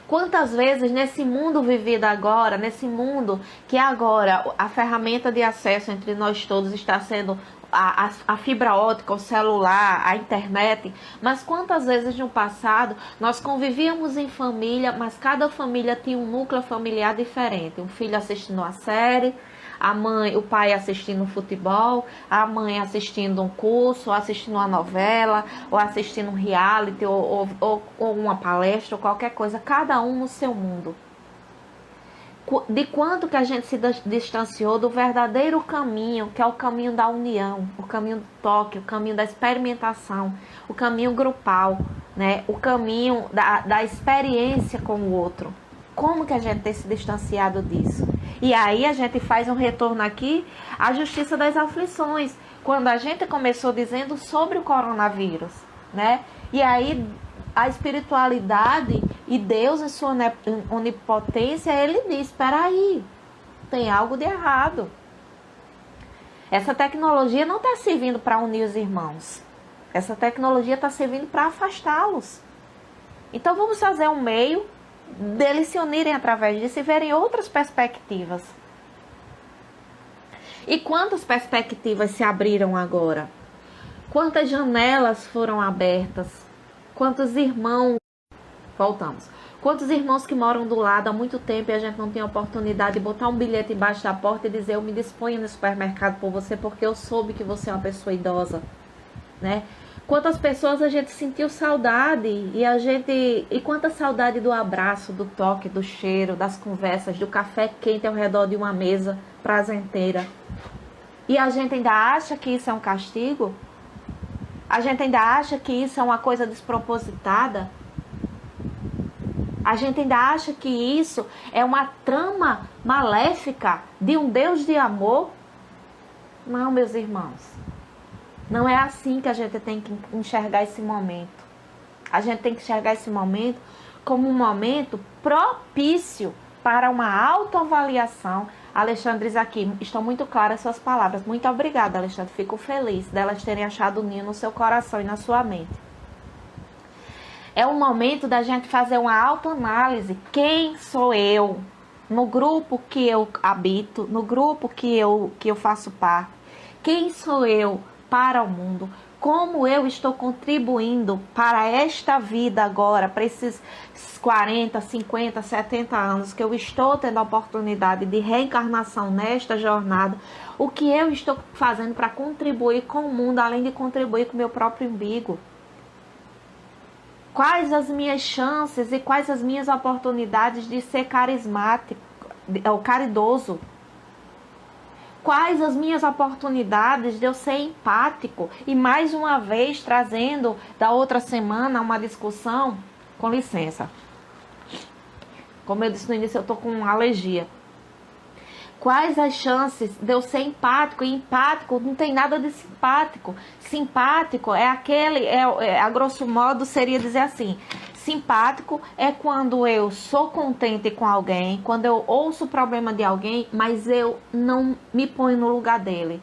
[SPEAKER 1] Quantas vezes nesse mundo vivido agora, nesse mundo que agora a ferramenta de acesso entre nós todos está sendo a fibra ótica, o celular, a internet, mas quantas vezes no passado nós convivíamos em família, mas cada família tinha um núcleo familiar diferente. Um filho assistindo a série, a mãe, o pai assistindo futebol, a mãe assistindo um curso, ou assistindo uma novela, ou assistindo um reality, ou uma palestra, ou qualquer coisa, cada um no seu mundo. De quanto que a gente se distanciou do verdadeiro caminho, que é o caminho da união, o caminho do toque, o caminho da experimentação, o caminho grupal, né? O caminho da experiência com o outro. Como que a gente tem se distanciado disso? E aí a gente faz um retorno aqui à justiça das aflições, quando a gente começou dizendo sobre o coronavírus, né? E aí a espiritualidade e Deus em sua onipotência, ele diz: espera aí, tem algo de errado. Essa tecnologia não está servindo para unir os irmãos. Essa tecnologia está servindo para afastá-los. Então vamos fazer um meio deles se unirem através disso e verem outras perspectivas. E quantas perspectivas se abriram agora? Quantas janelas foram abertas? Quantos irmãos... Voltamos. Quantos irmãos que moram do lado há muito tempo e a gente não tem a oportunidade de botar um bilhete embaixo da porta e dizer: eu me disponho no supermercado por você porque eu soube que você é uma pessoa idosa, né? Quantas pessoas a gente sentiu saudade e quanta saudade do abraço, do toque, do cheiro, das conversas, do café quente ao redor de uma mesa prazenteira. E a gente ainda acha que isso é um castigo? A gente ainda acha que isso é uma coisa despropositada? A gente ainda acha que isso é uma trama maléfica de um Deus de amor? Não, meus irmãos. Não é assim que a gente tem que enxergar esse momento. A gente tem que enxergar esse momento como um momento propício para uma autoavaliação. Alexandre diz aqui, estão muito claras suas palavras. Muito obrigada, Alexandre. Fico feliz delas terem achado o ninho no seu coração e na sua mente. É o momento da gente fazer uma autoanálise. Quem sou eu? No grupo que eu habito, no grupo que eu faço parte. Quem sou eu para o mundo? Como eu estou contribuindo para esta vida agora, para esses 40, 50, 70 anos que eu estou tendo a oportunidade de reencarnação nesta jornada? O que eu estou fazendo para contribuir com o mundo, além de contribuir com o meu próprio umbigo? Quais as minhas chances e quais as minhas oportunidades de ser carismático, ou caridoso? Quais as minhas oportunidades de eu ser empático? E mais uma vez trazendo da outra semana uma discussão, com licença. Como eu disse no início, eu estou com alergia. Quais as chances de eu ser empático? E empático não tem nada de simpático. Simpático é aquele, a grosso modo seria dizer assim: simpático é quando eu sou contente com alguém, quando eu ouço o problema de alguém, mas eu não me ponho no lugar dele.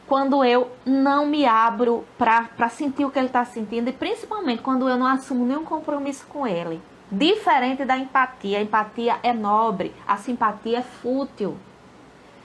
[SPEAKER 1] Quando eu não me abro para sentir o que ele está sentindo e principalmente quando eu não assumo nenhum compromisso com ele. Diferente da empatia. A empatia é nobre, a simpatia é fútil.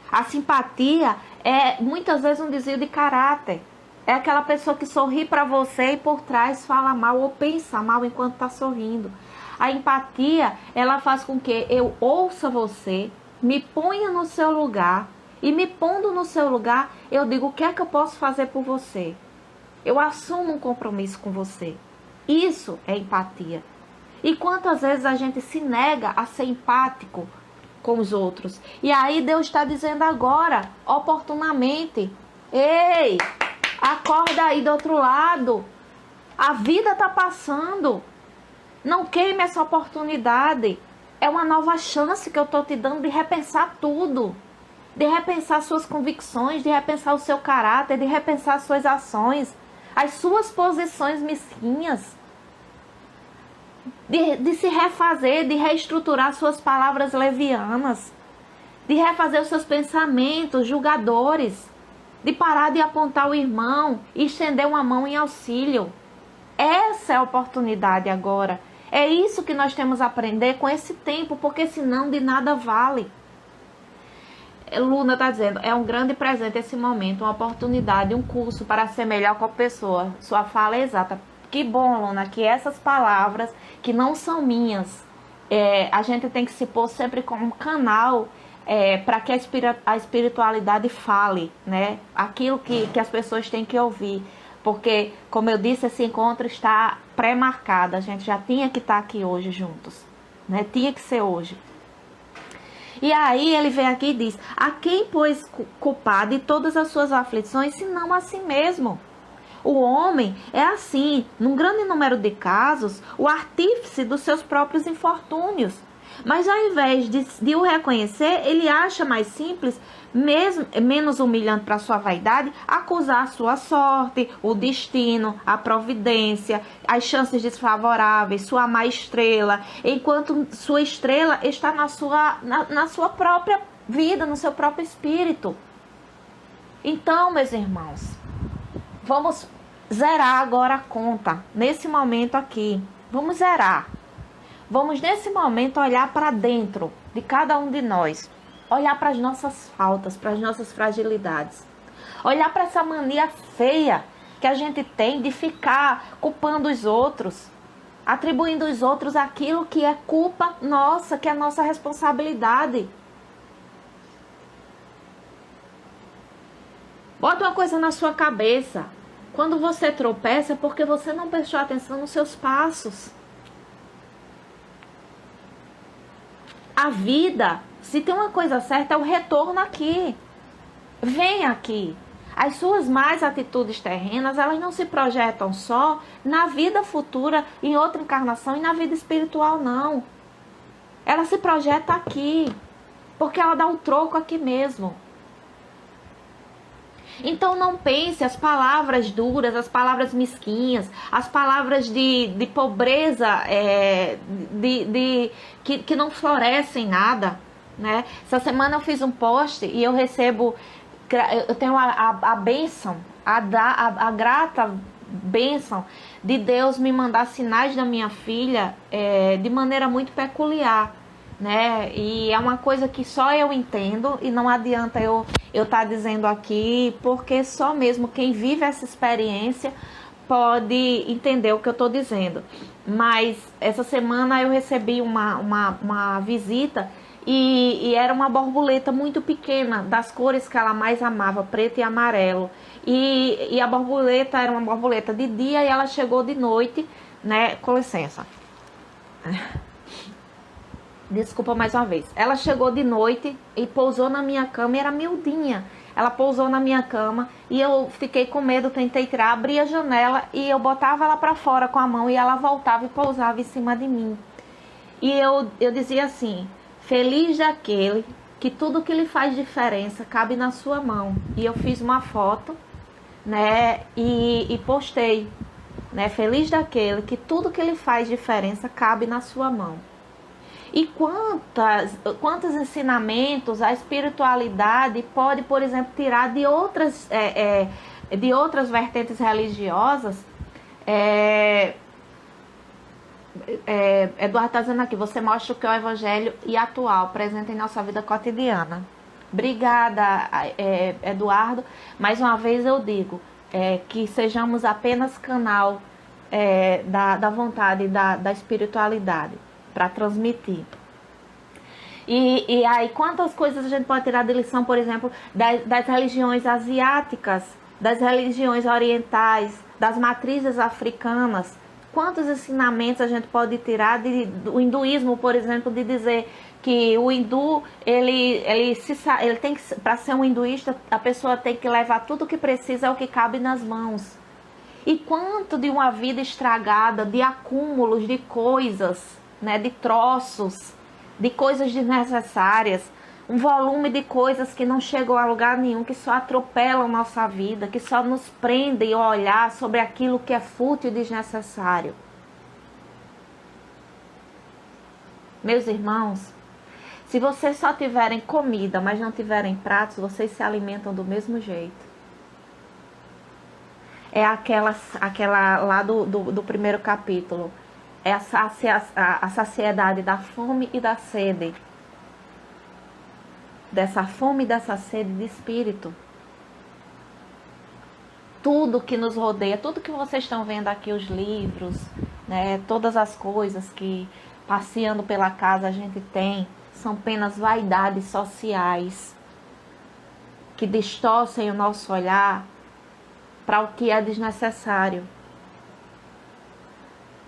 [SPEAKER 1] A simpatia é muitas vezes um desvio de caráter. É aquela pessoa que sorri para você e por trás fala mal ou pensa mal enquanto está sorrindo. A empatia, ela faz com que eu ouça você, me ponha no seu lugar e me pondo no seu lugar, eu digo: o que é que eu posso fazer por você? Eu assumo um compromisso com você. Isso é empatia. E quantas vezes a gente se nega a ser empático com os outros? E aí Deus está dizendo agora, oportunamente: ei, acorda aí do outro lado. A vida está passando. Não queime essa oportunidade. É uma nova chance que eu estou te dando de repensar tudo. De repensar suas convicções, de repensar o seu caráter, de repensar suas ações, as suas posições mesquinhas. De se refazer, de reestruturar suas palavras levianas, de refazer os seus pensamentos julgadores, de parar de apontar o irmão e estender uma mão em auxílio. Essa é a oportunidade agora. É isso que nós temos a aprender com esse tempo, porque senão de nada vale. Luna está dizendo, é um grande presente esse momento, uma oportunidade, um curso para ser melhor com a pessoa. Sua fala é exata. Que bom, Luna, que essas palavras, que não são minhas, a gente tem que se pôr sempre como um canal para que a espiritualidade fale, né? Aquilo que as pessoas têm que ouvir. Porque, como eu disse, esse encontro está pré-marcado. A gente já tinha que estar aqui hoje juntos, né? Tinha que ser hoje. E aí ele vem aqui e diz: a quem pois culpado de todas as suas aflições, senão a si mesmo? O homem é assim, num grande número de casos, o artífice dos seus próprios infortúnios. Mas ao invés de o reconhecer, ele acha mais simples, menos humilhante para sua vaidade, acusar a sua sorte, o destino, a providência, as chances desfavoráveis, sua má estrela, enquanto sua estrela está na sua própria vida, no seu próprio espírito. Então, meus irmãos, vamos zerar agora a conta, nesse momento aqui. Vamos zerar. Vamos, nesse momento, olhar para dentro de cada um de nós. Olhar para as nossas faltas, para as nossas fragilidades. Olhar para essa mania feia que a gente tem de ficar culpando os outros, atribuindo aos outros aquilo que é culpa nossa, que é nossa responsabilidade. Bota uma coisa na sua cabeça. Quando você tropeça é porque você não prestou atenção nos seus passos. A vida, se tem uma coisa certa, é o retorno aqui. Vem aqui. As suas más atitudes terrenas, elas não se projetam só na vida futura, em outra encarnação e na vida espiritual, não. Ela se projeta aqui, porque ela dá o troco aqui mesmo. Então não pense as palavras duras, as palavras mesquinhas, as palavras de pobreza, que não florescem nada, né? Essa semana eu fiz um post e eu recebo, eu tenho a bênção, a grata bênção de Deus me mandar sinais da minha filha de maneira muito peculiar, né? E é uma coisa que só eu entendo e não adianta eu estar dizendo aqui, porque só mesmo quem vive essa experiência pode entender o que eu estou dizendo. Mas essa semana eu recebi uma visita e era uma borboleta muito pequena, das cores que ela mais amava, preto e amarelo. E a borboleta era uma borboleta de dia e ela chegou de noite, né? Com licença. Desculpa mais uma vez. Ela chegou de noite e pousou na minha cama e era miudinha. Ela pousou na minha cama e eu fiquei com medo, tentei tirar, abri a janela e eu botava ela para fora com a mão e ela voltava e pousava em cima de mim. E eu dizia assim: feliz daquele que tudo que lhe faz diferença cabe na sua mão. E eu fiz uma foto, né, e postei, né, feliz daquele que tudo que lhe faz diferença cabe na sua mão. E quantos ensinamentos a espiritualidade pode, por exemplo, tirar de outras vertentes religiosas. Eduardo está dizendo aqui, você mostra o que é o evangelho e atual, presente em nossa vida cotidiana. Obrigada, Eduardo. Mais uma vez eu digo que sejamos apenas canal da vontade da espiritualidade para transmitir. E aí, quantas coisas a gente pode tirar de lição, por exemplo, das religiões asiáticas, das religiões orientais, das matrizes africanas. Quantos ensinamentos a gente pode tirar do hinduísmo, por exemplo, de dizer que o hindu, ele tem que, para ser um hinduísta, a pessoa tem que levar tudo o que precisa, é o que cabe nas mãos. E quanto de uma vida estragada, de acúmulos de coisas, né, de troços, de coisas desnecessárias, um volume de coisas que não chegam a lugar nenhum, que só atropelam nossa vida, que só nos prendem a olhar sobre aquilo que é fútil e desnecessário. Meus irmãos, se vocês só tiverem comida, mas não tiverem pratos, vocês se alimentam do mesmo jeito. É aquela lá do primeiro capítulo. É a saciedade da fome e da sede. Dessa fome e dessa sede de espírito. Tudo que nos rodeia, tudo que vocês estão vendo aqui, os livros, né, todas as coisas que passeando pela casa a gente tem, são apenas vaidades sociais que distorcem o nosso olhar para o que é desnecessário.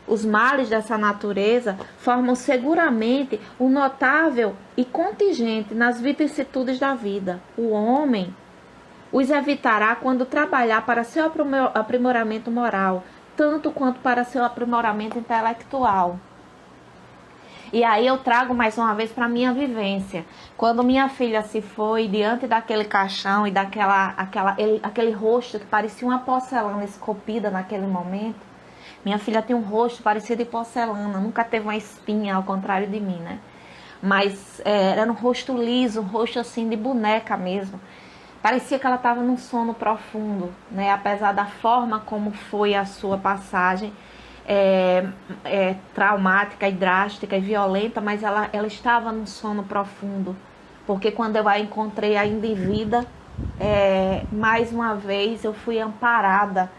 [SPEAKER 1] Os males dessa natureza formam seguramente um notável e contingente nas vicissitudes da vida. O homem os evitará quando trabalhar para seu aprimoramento moral, tanto quanto para seu aprimoramento intelectual. E aí eu trago mais uma vez para a minha vivência. Quando minha filha se foi diante daquele caixão e aquele rosto que parecia uma porcelana esculpida naquele momento, minha filha tem um rosto parecido de porcelana, nunca teve uma espinha, ao contrário de mim, né? Mas era um rosto liso, um rosto assim de boneca mesmo. Parecia que ela estava num sono profundo, né? Apesar da forma como foi a sua passagem, traumática e drástica e violenta, mas ela estava num sono profundo. Porque quando eu a encontrei ainda em vida, mais uma vez eu fui amparada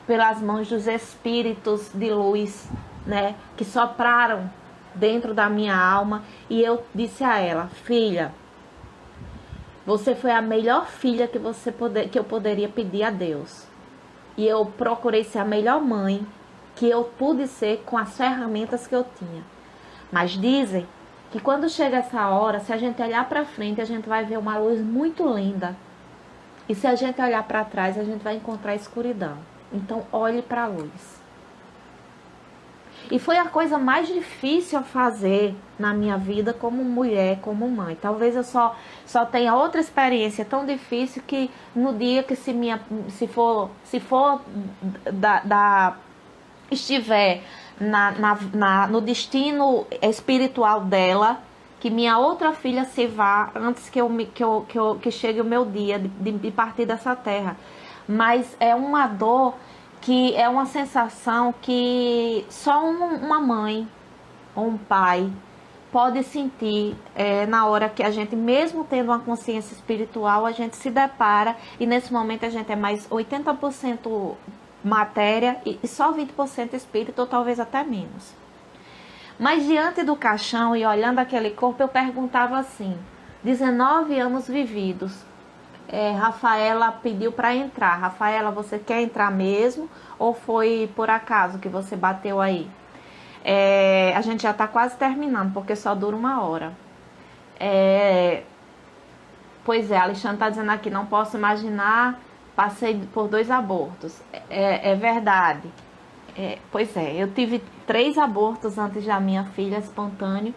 [SPEAKER 1] pelas mãos dos espíritos de luz, né? Que sopraram dentro da minha alma, e eu disse a ela: filha, você foi a melhor filha que eu poderia pedir a Deus. E eu procurei ser a melhor mãe que eu pude ser com as ferramentas que eu tinha. Mas dizem que quando chega essa hora, se a gente olhar para frente, a gente vai ver uma luz muito linda. E se a gente olhar para trás, a gente vai encontrar a escuridão. Então, olhe para a luz. E foi a coisa mais difícil a fazer na minha vida como mulher, como mãe. Talvez eu só tenha outra experiência tão difícil que no dia que estiver no destino espiritual dela, que minha outra filha se vá antes que chegue o meu dia de partir dessa terra. Mas é uma dor que é uma sensação que só uma mãe ou um pai pode sentir na hora que a gente, mesmo tendo uma consciência espiritual, a gente se depara, e nesse momento a gente é mais 80% matéria e só 20% espírito, ou talvez até menos. Mas diante do caixão e olhando aquele corpo, eu perguntava assim: 19 anos vividos, Rafaela pediu para entrar. Rafaela, você quer entrar mesmo? Ou foi por acaso que você bateu aí? A gente já está quase terminando, porque só dura 1 hora. Pois é, Alexandre está dizendo aqui: não posso imaginar, passei por 2 abortos. É verdade. Pois é, eu tive 3 abortos antes da minha filha, espontâneo.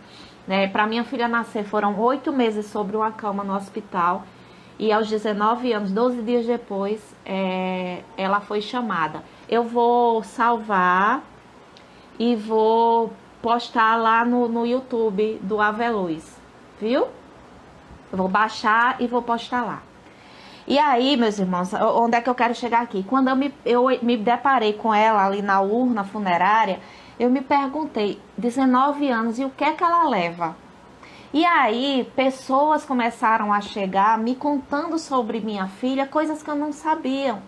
[SPEAKER 1] Para minha filha nascer foram 8 meses sobre uma cama no hospital. E aos 19 anos, 12 dias depois, ela foi chamada. Eu vou salvar e vou postar lá no YouTube do Aveluz, viu? Eu vou baixar e vou postar lá. E aí, meus irmãos, onde é que eu quero chegar aqui? Quando eu me deparei com ela ali na urna funerária, eu me perguntei: 19 anos, e o que é que ela leva? E aí, pessoas começaram a chegar me contando sobre minha filha, coisas que eu não sabia.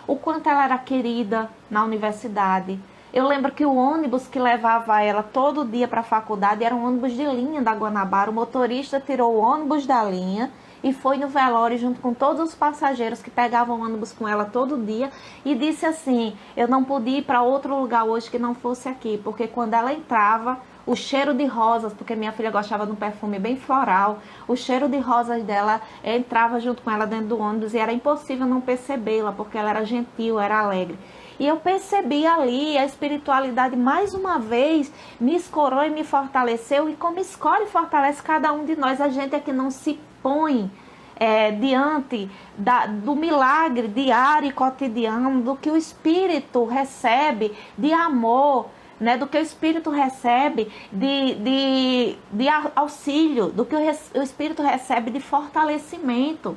[SPEAKER 1] O quanto ela era querida na universidade. Eu lembro que o ônibus que levava ela todo dia para a faculdade era um ônibus de linha da Guanabara. O motorista tirou o ônibus da linha e foi no velório junto com todos os passageiros que pegavam ônibus com ela todo dia e disse assim: eu não podia ir para outro lugar hoje que não fosse aqui, porque quando ela entrava, o cheiro de rosas, porque minha filha gostava de um perfume bem floral, o cheiro de rosas dela entrava junto com ela dentro do ônibus e era impossível não percebê-la, porque ela era gentil, era alegre. E eu percebi ali a espiritualidade, mais uma vez, me escorou e me fortaleceu, e como escolhe e fortalece cada um de nós. A gente é que não se põe diante do milagre diário e cotidiano, do que o Espírito recebe de amor, né, do que o Espírito recebe de auxílio, do que o Espírito recebe de fortalecimento.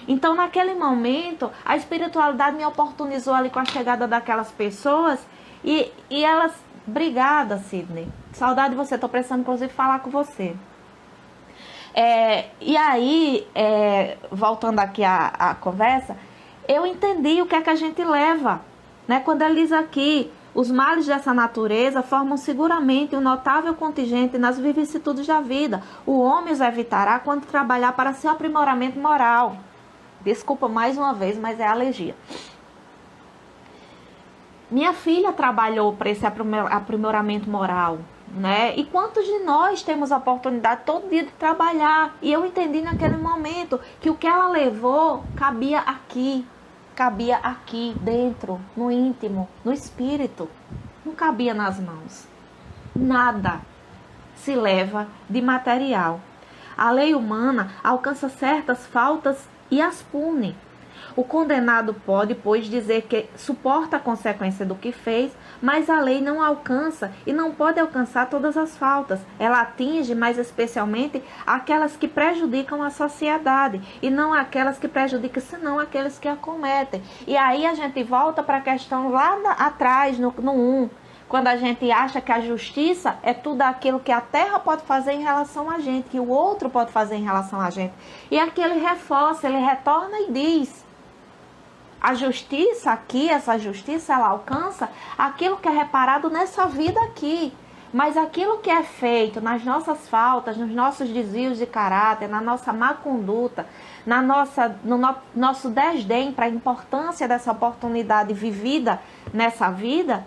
[SPEAKER 1] Então, naquele momento, a espiritualidade me oportunizou ali com a chegada daquelas pessoas e elas... Obrigada, Sidney. Saudade de você, estou precisando, inclusive, falar com você. E aí, voltando aqui à conversa, eu entendi o que é que a gente leva, né? Quando ele diz aqui: os males dessa natureza formam seguramente um notável contingente nas vicissitudes da vida. O homem os evitará quando trabalhar para seu aprimoramento moral. Desculpa mais uma vez, mas é alergia. Minha filha trabalhou para esse aprimoramento moral, né? E quantos de nós temos a oportunidade todo dia de trabalhar? E eu entendi naquele momento que o que ela levou cabia aqui dentro, no íntimo, no espírito. Não cabia nas mãos. Nada se leva de material. A lei humana alcança certas faltas e as pune. O condenado pode, pois, dizer que suporta a consequência do que fez, mas a lei não alcança e não pode alcançar todas as faltas. Ela atinge, mais especialmente, aquelas que prejudicam a sociedade e não aquelas que prejudicam, senão aqueles que a cometem. E aí a gente volta para a questão lá atrás, no 1, quando a gente acha que a justiça é tudo aquilo que a terra pode fazer em relação a gente, que o outro pode fazer em relação a gente. E aqui ele reforça, ele retorna e diz: a justiça aqui, essa justiça, ela alcança aquilo que é reparado nessa vida aqui. Mas aquilo que é feito nas nossas faltas, nos nossos desvios de caráter, na nossa má conduta, no nosso desdém para a importância dessa oportunidade vivida nessa vida,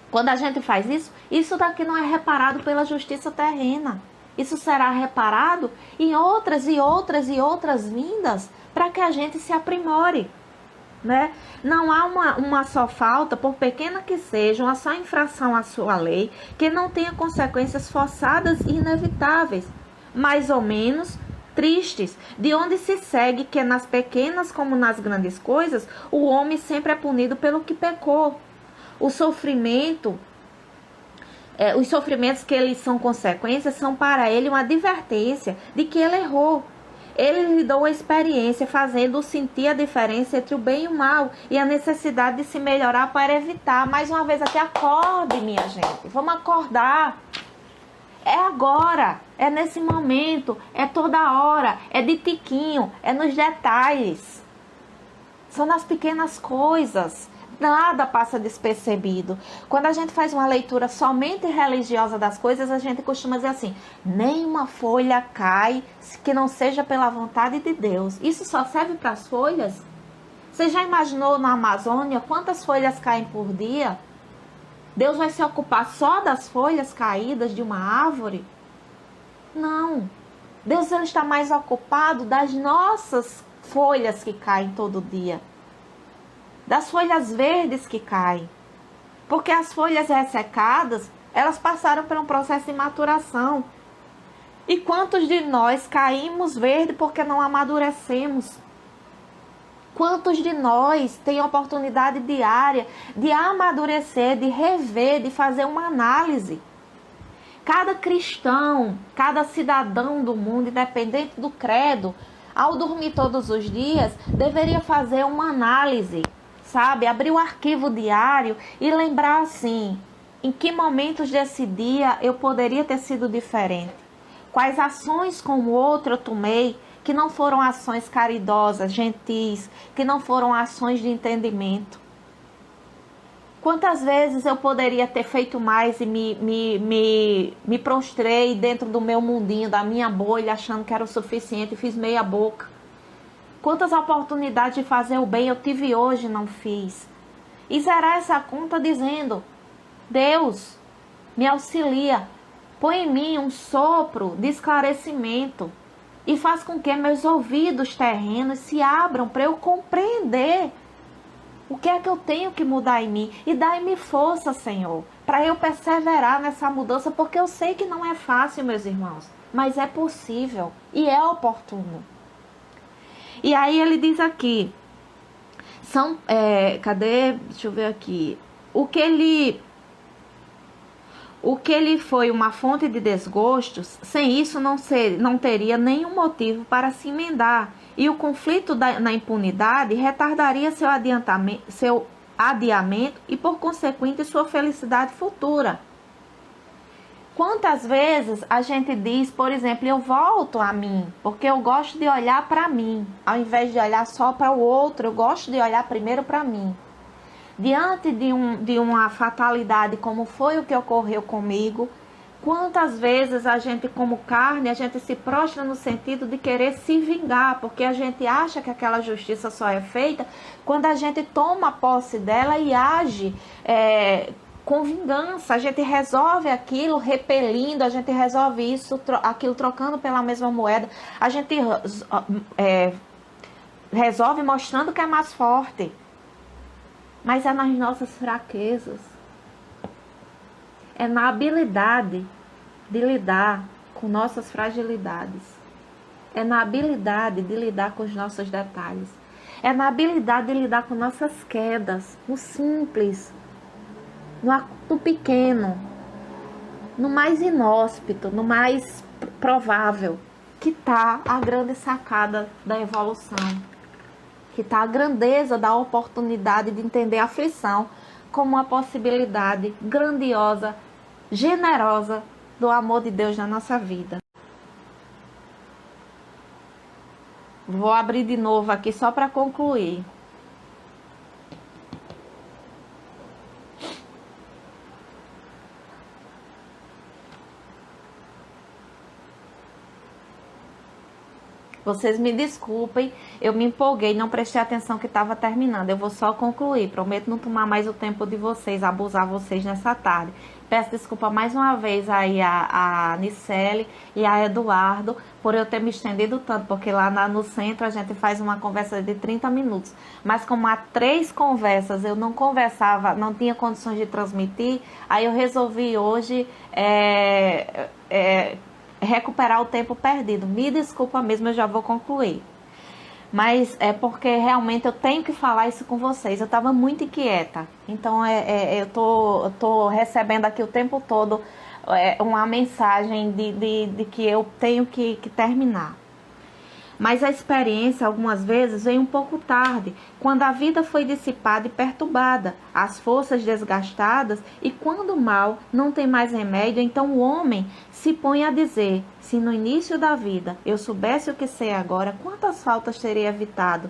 [SPEAKER 1] quando a gente faz isso, isso daqui não é reparado pela justiça terrena. Isso será reparado em outras e outras e outras vindas para que a gente se aprimore. Né? Não há uma só falta, por pequena que seja, uma só infração à sua lei, que não tenha consequências forçadas e inevitáveis, mais ou menos tristes, de onde se segue que nas pequenas como nas grandes coisas, o homem sempre é punido pelo que pecou. Os sofrimentos que eles são consequências são para ele uma advertência de que ele errou. Ele lhe deu a experiência, fazendo-o sentir a diferença entre o bem e o mal e a necessidade de se melhorar para evitar. Mais uma vez aqui, acorde, minha gente. Vamos acordar. É agora, é nesse momento, é toda hora, é de tiquinho, é nos detalhes. São nas pequenas coisas. Nada passa despercebido. Quando a gente faz uma leitura somente religiosa das coisas, a gente costuma dizer assim: nenhuma folha cai que não seja pela vontade de Deus. Isso só serve para as folhas? Você já imaginou na Amazônia quantas folhas caem por dia? Deus vai se ocupar só das folhas caídas de uma árvore? Não. Deus ele está mais ocupado das nossas folhas que caem todo dia. Das folhas verdes que caem. Porque as folhas ressecadas, elas passaram por um processo de maturação. E quantos de nós caímos verde porque não amadurecemos? Quantos de nós têm oportunidade diária de amadurecer, de rever, de fazer uma análise? Cada cristão, cada cidadão do mundo, independente do credo, ao dormir todos os dias, deveria fazer uma análise. Sabe, abrir o arquivo diário e lembrar assim, em que momentos desse dia eu poderia ter sido diferente? Quais ações com o outro eu tomei que não foram ações caridosas, gentis, que não foram ações de entendimento? Quantas vezes eu poderia ter feito mais e me prostrei dentro do meu mundinho, da minha bolha, achando que era o suficiente e fiz meia boca? Quantas oportunidades de fazer o bem eu tive hoje e não fiz? E zerar essa conta dizendo: Deus, me auxilia, põe em mim um sopro de esclarecimento e faz com que meus ouvidos terrenos se abram para eu compreender o que é que eu tenho que mudar em mim. E dai-me força, Senhor, para eu perseverar nessa mudança, porque eu sei que não é fácil, meus irmãos, mas é possível e é oportuno. E aí ele diz aqui, deixa eu ver aqui, o que ele foi uma fonte de desgostos, sem isso não teria nenhum motivo para se emendar, e o conflito na impunidade retardaria seu adiamento e, por consequente, sua felicidade futura. Quantas vezes a gente diz, por exemplo, eu volto a mim, porque eu gosto de olhar para mim, ao invés de olhar só para o outro, eu gosto de olhar primeiro para mim. Diante de uma fatalidade como foi o que ocorreu comigo, quantas vezes a gente, como carne, a gente se prostra no sentido de querer se vingar, porque a gente acha que aquela justiça só é feita quando a gente toma posse dela e age com vingança. A gente resolve aquilo repelindo, a gente resolve aquilo trocando pela mesma moeda, a gente resolve mostrando que é mais forte. Mas é nas nossas fraquezas, é na habilidade de lidar com nossas fragilidades, é na habilidade de lidar com os nossos detalhes, É na habilidade de lidar com nossas quedas, no simples, no pequeno, no mais inóspito, no mais provável, que está a grande sacada da evolução, que está a grandeza da oportunidade de entender a aflição como uma possibilidade grandiosa, generosa do amor de Deus na nossa vida. Vou abrir de novo aqui só para concluir. Vocês me desculpem, eu me empolguei, não prestei atenção que estava terminando. Eu vou só concluir, prometo não tomar mais o tempo de vocês, abusar vocês nessa tarde. Peço desculpa mais uma vez aí a Nicele e a Eduardo por eu ter me estendido tanto, porque lá no centro a gente faz uma conversa de 30 minutos. Mas como há 3 conversas eu não conversava, não tinha condições de transmitir, aí eu resolvi hoje recuperar o tempo perdido. Me desculpa mesmo, eu já vou concluir. Mas é porque realmente eu tenho que falar isso com vocês. Eu estava muito inquieta. Então eu tô recebendo aqui o tempo todo uma mensagem de que eu tenho que terminar. Mas a experiência, algumas vezes, vem um pouco tarde, quando a vida foi dissipada e perturbada, as forças desgastadas, e quando o mal não tem mais remédio, então o homem se põe a dizer: se no início da vida eu soubesse o que sei agora, quantas faltas teria evitado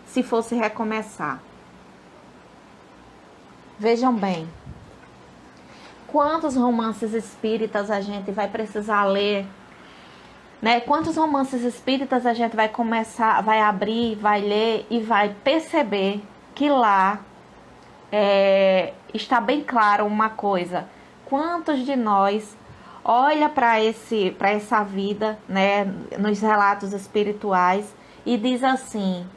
[SPEAKER 1] se fosse recomeçar? Vejam bem, quantos romances espíritas a gente vai precisar ler, né? Quantos romances espíritas a gente vai começar, vai abrir, vai ler e vai perceber que lá está bem claro uma coisa: quantos de nós olha para essa vida, né, nos relatos espirituais e diz assim: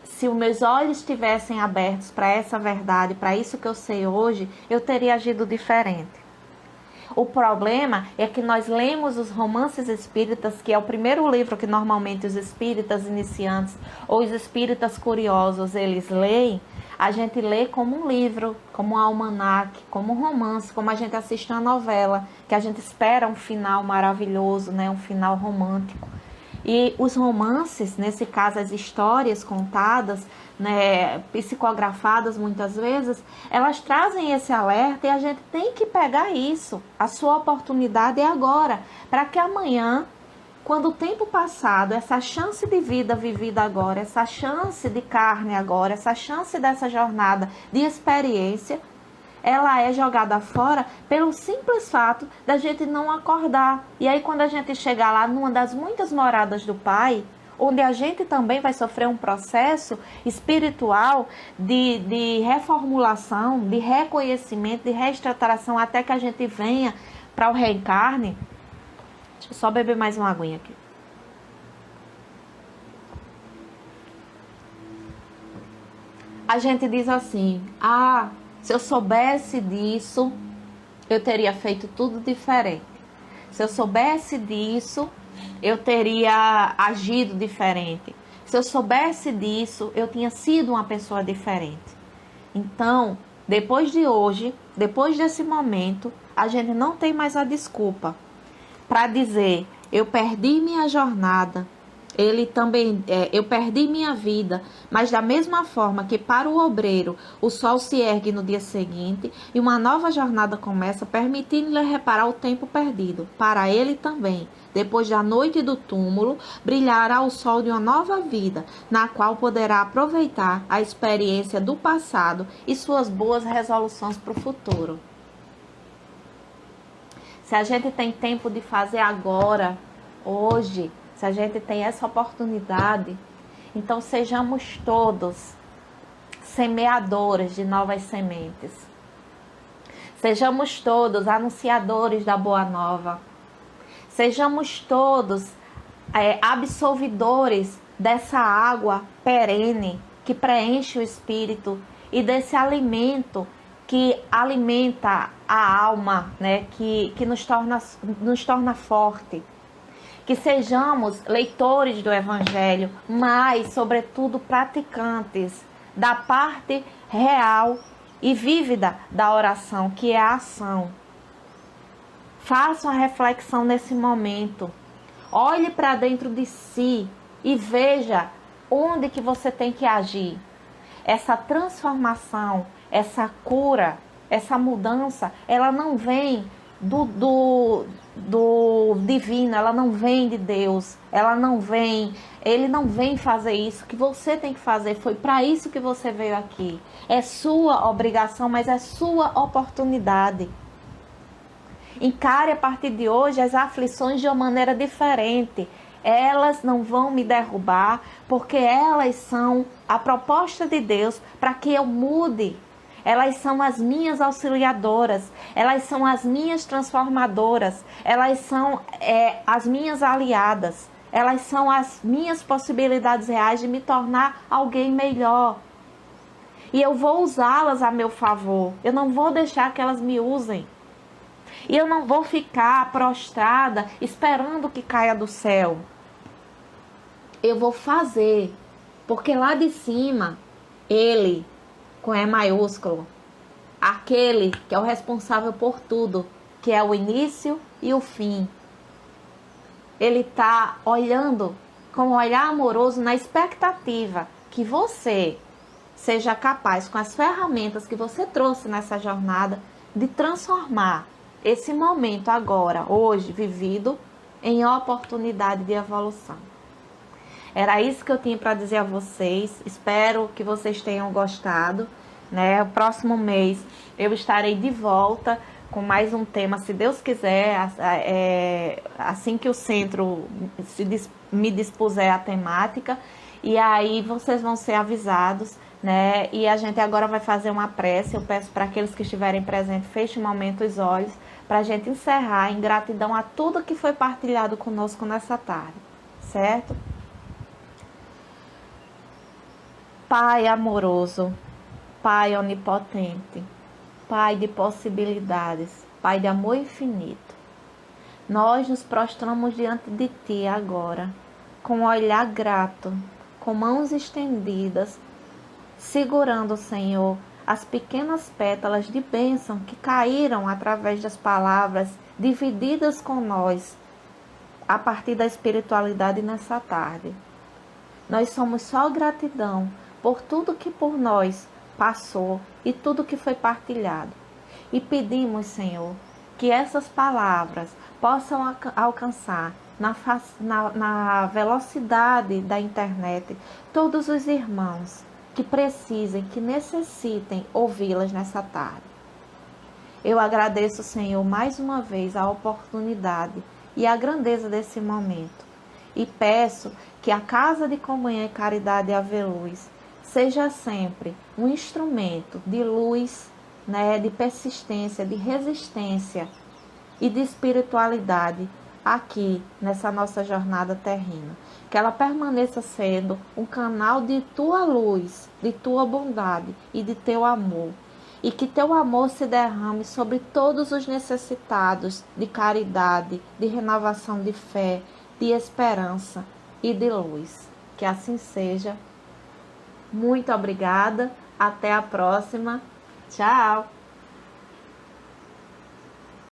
[SPEAKER 1] se os meus olhos estivessem abertos para essa verdade, para isso que eu sei hoje, eu teria agido diferente. O problema é que nós lemos os romances espíritas, que é o primeiro livro que normalmente os espíritas iniciantes ou os espíritas curiosos eles leem. A gente lê como um livro, como um almanaque, como um romance, como a gente assiste uma novela, que a gente espera um final maravilhoso, né? Um final romântico. E os romances, nesse caso as histórias contadas, né, psicografadas muitas vezes, elas trazem esse alerta e a gente tem que pegar isso. A sua oportunidade é agora, para que amanhã, quando o tempo passado, essa chance de vida vivida agora, essa chance de carne agora, essa chance dessa jornada de experiência, ela é jogada fora pelo simples fato da gente não acordar. E aí quando a gente chegar lá numa das muitas moradas do Pai, onde a gente também vai sofrer um processo espiritual de reformulação, de reconhecimento, de reestruturação, até que a gente venha para o reencarne. Deixa eu só beber mais uma aguinha aqui. A gente diz assim: se eu soubesse disso, eu teria feito tudo diferente. Se eu soubesse disso, eu teria agido diferente. Se eu soubesse disso, eu tinha sido uma pessoa diferente. Então, depois de hoje, depois desse momento, a gente não tem mais a desculpa para dizer: eu perdi minha jornada, eu perdi minha vida, mas da mesma forma que para o obreiro o sol se ergue no dia seguinte e uma nova jornada começa, permitindo-lhe reparar o tempo perdido, para ele também, depois da noite do túmulo, brilhará o sol de uma nova vida, na qual poderá aproveitar a experiência do passado e suas boas resoluções para o futuro. Se a gente tem tempo de fazer agora, hoje, se a gente tem essa oportunidade, então sejamos todos semeadores de novas sementes. Sejamos todos anunciadores da boa nova. Sejamos todos absolvidores dessa água perene que preenche o espírito e desse alimento que alimenta a alma, né? Que nos torna forte. que sejamos leitores do Evangelho, mas, sobretudo, praticantes da parte real e vívida da oração, que é a ação. Faça uma reflexão nesse momento. Olhe para dentro de si e veja onde que você tem que agir. Essa transformação, essa cura, essa mudança, ela não vem do divino, ela não vem de Deus, ele não vem fazer isso, que você tem que fazer, foi para isso que você veio aqui. É sua obrigação, mas é sua oportunidade. Encare a partir de hoje as aflições de uma maneira diferente. Elas não vão me derrubar, porque elas são a proposta de Deus para que eu mude. Elas são as minhas auxiliadoras, elas são as minhas transformadoras, elas são as minhas aliadas, elas são as minhas possibilidades reais de me tornar alguém melhor. E eu vou usá-las a meu favor, eu não vou deixar que elas me usem. E eu não vou ficar prostrada esperando que caia do céu. Eu vou fazer, porque lá de cima, Ele, com E maiúsculo, aquele que é o responsável por tudo, que é o início e o fim, Ele está olhando com um olhar amoroso na expectativa que você seja capaz, com as ferramentas que você trouxe nessa jornada, de transformar esse momento agora, hoje, vivido, em oportunidade de evolução. Era isso que eu tinha para dizer a vocês. Espero que vocês tenham gostado, né? O próximo mês eu estarei de volta com mais um tema, se Deus quiser, assim que o centro me dispuser a temática. E aí vocês vão ser avisados, né? E a gente agora vai fazer uma prece. Eu peço para aqueles que estiverem presentes, fechem um momento os olhos, para a gente encerrar em gratidão a tudo que foi partilhado conosco nessa tarde, certo? Pai amoroso, Pai onipotente, Pai de possibilidades, Pai de amor infinito, nós nos prostramos diante de Ti agora, com um olhar grato, com mãos estendidas, segurando, Senhor, as pequenas pétalas de bênção que caíram através das palavras divididas com nós a partir da espiritualidade nessa tarde. Nós somos só gratidão por tudo que por nós passou e tudo que foi partilhado. E pedimos, Senhor, que essas palavras possam alcançar na velocidade da internet todos os irmãos que precisem, que necessitem ouvi-las nessa tarde. Eu agradeço, Senhor, mais uma vez a oportunidade e a grandeza desse momento. E peço que a Casa de Comunhão e Caridade Ave Luz seja sempre um instrumento de luz, né, de persistência, de resistência e de espiritualidade aqui nessa nossa jornada terrena. Que ela permaneça sendo um canal de tua luz, de tua bondade e de teu amor. E que teu amor se derrame sobre todos os necessitados de caridade, de renovação de fé, de esperança e de luz. Que assim seja. Muito obrigada. Até a próxima. Tchau.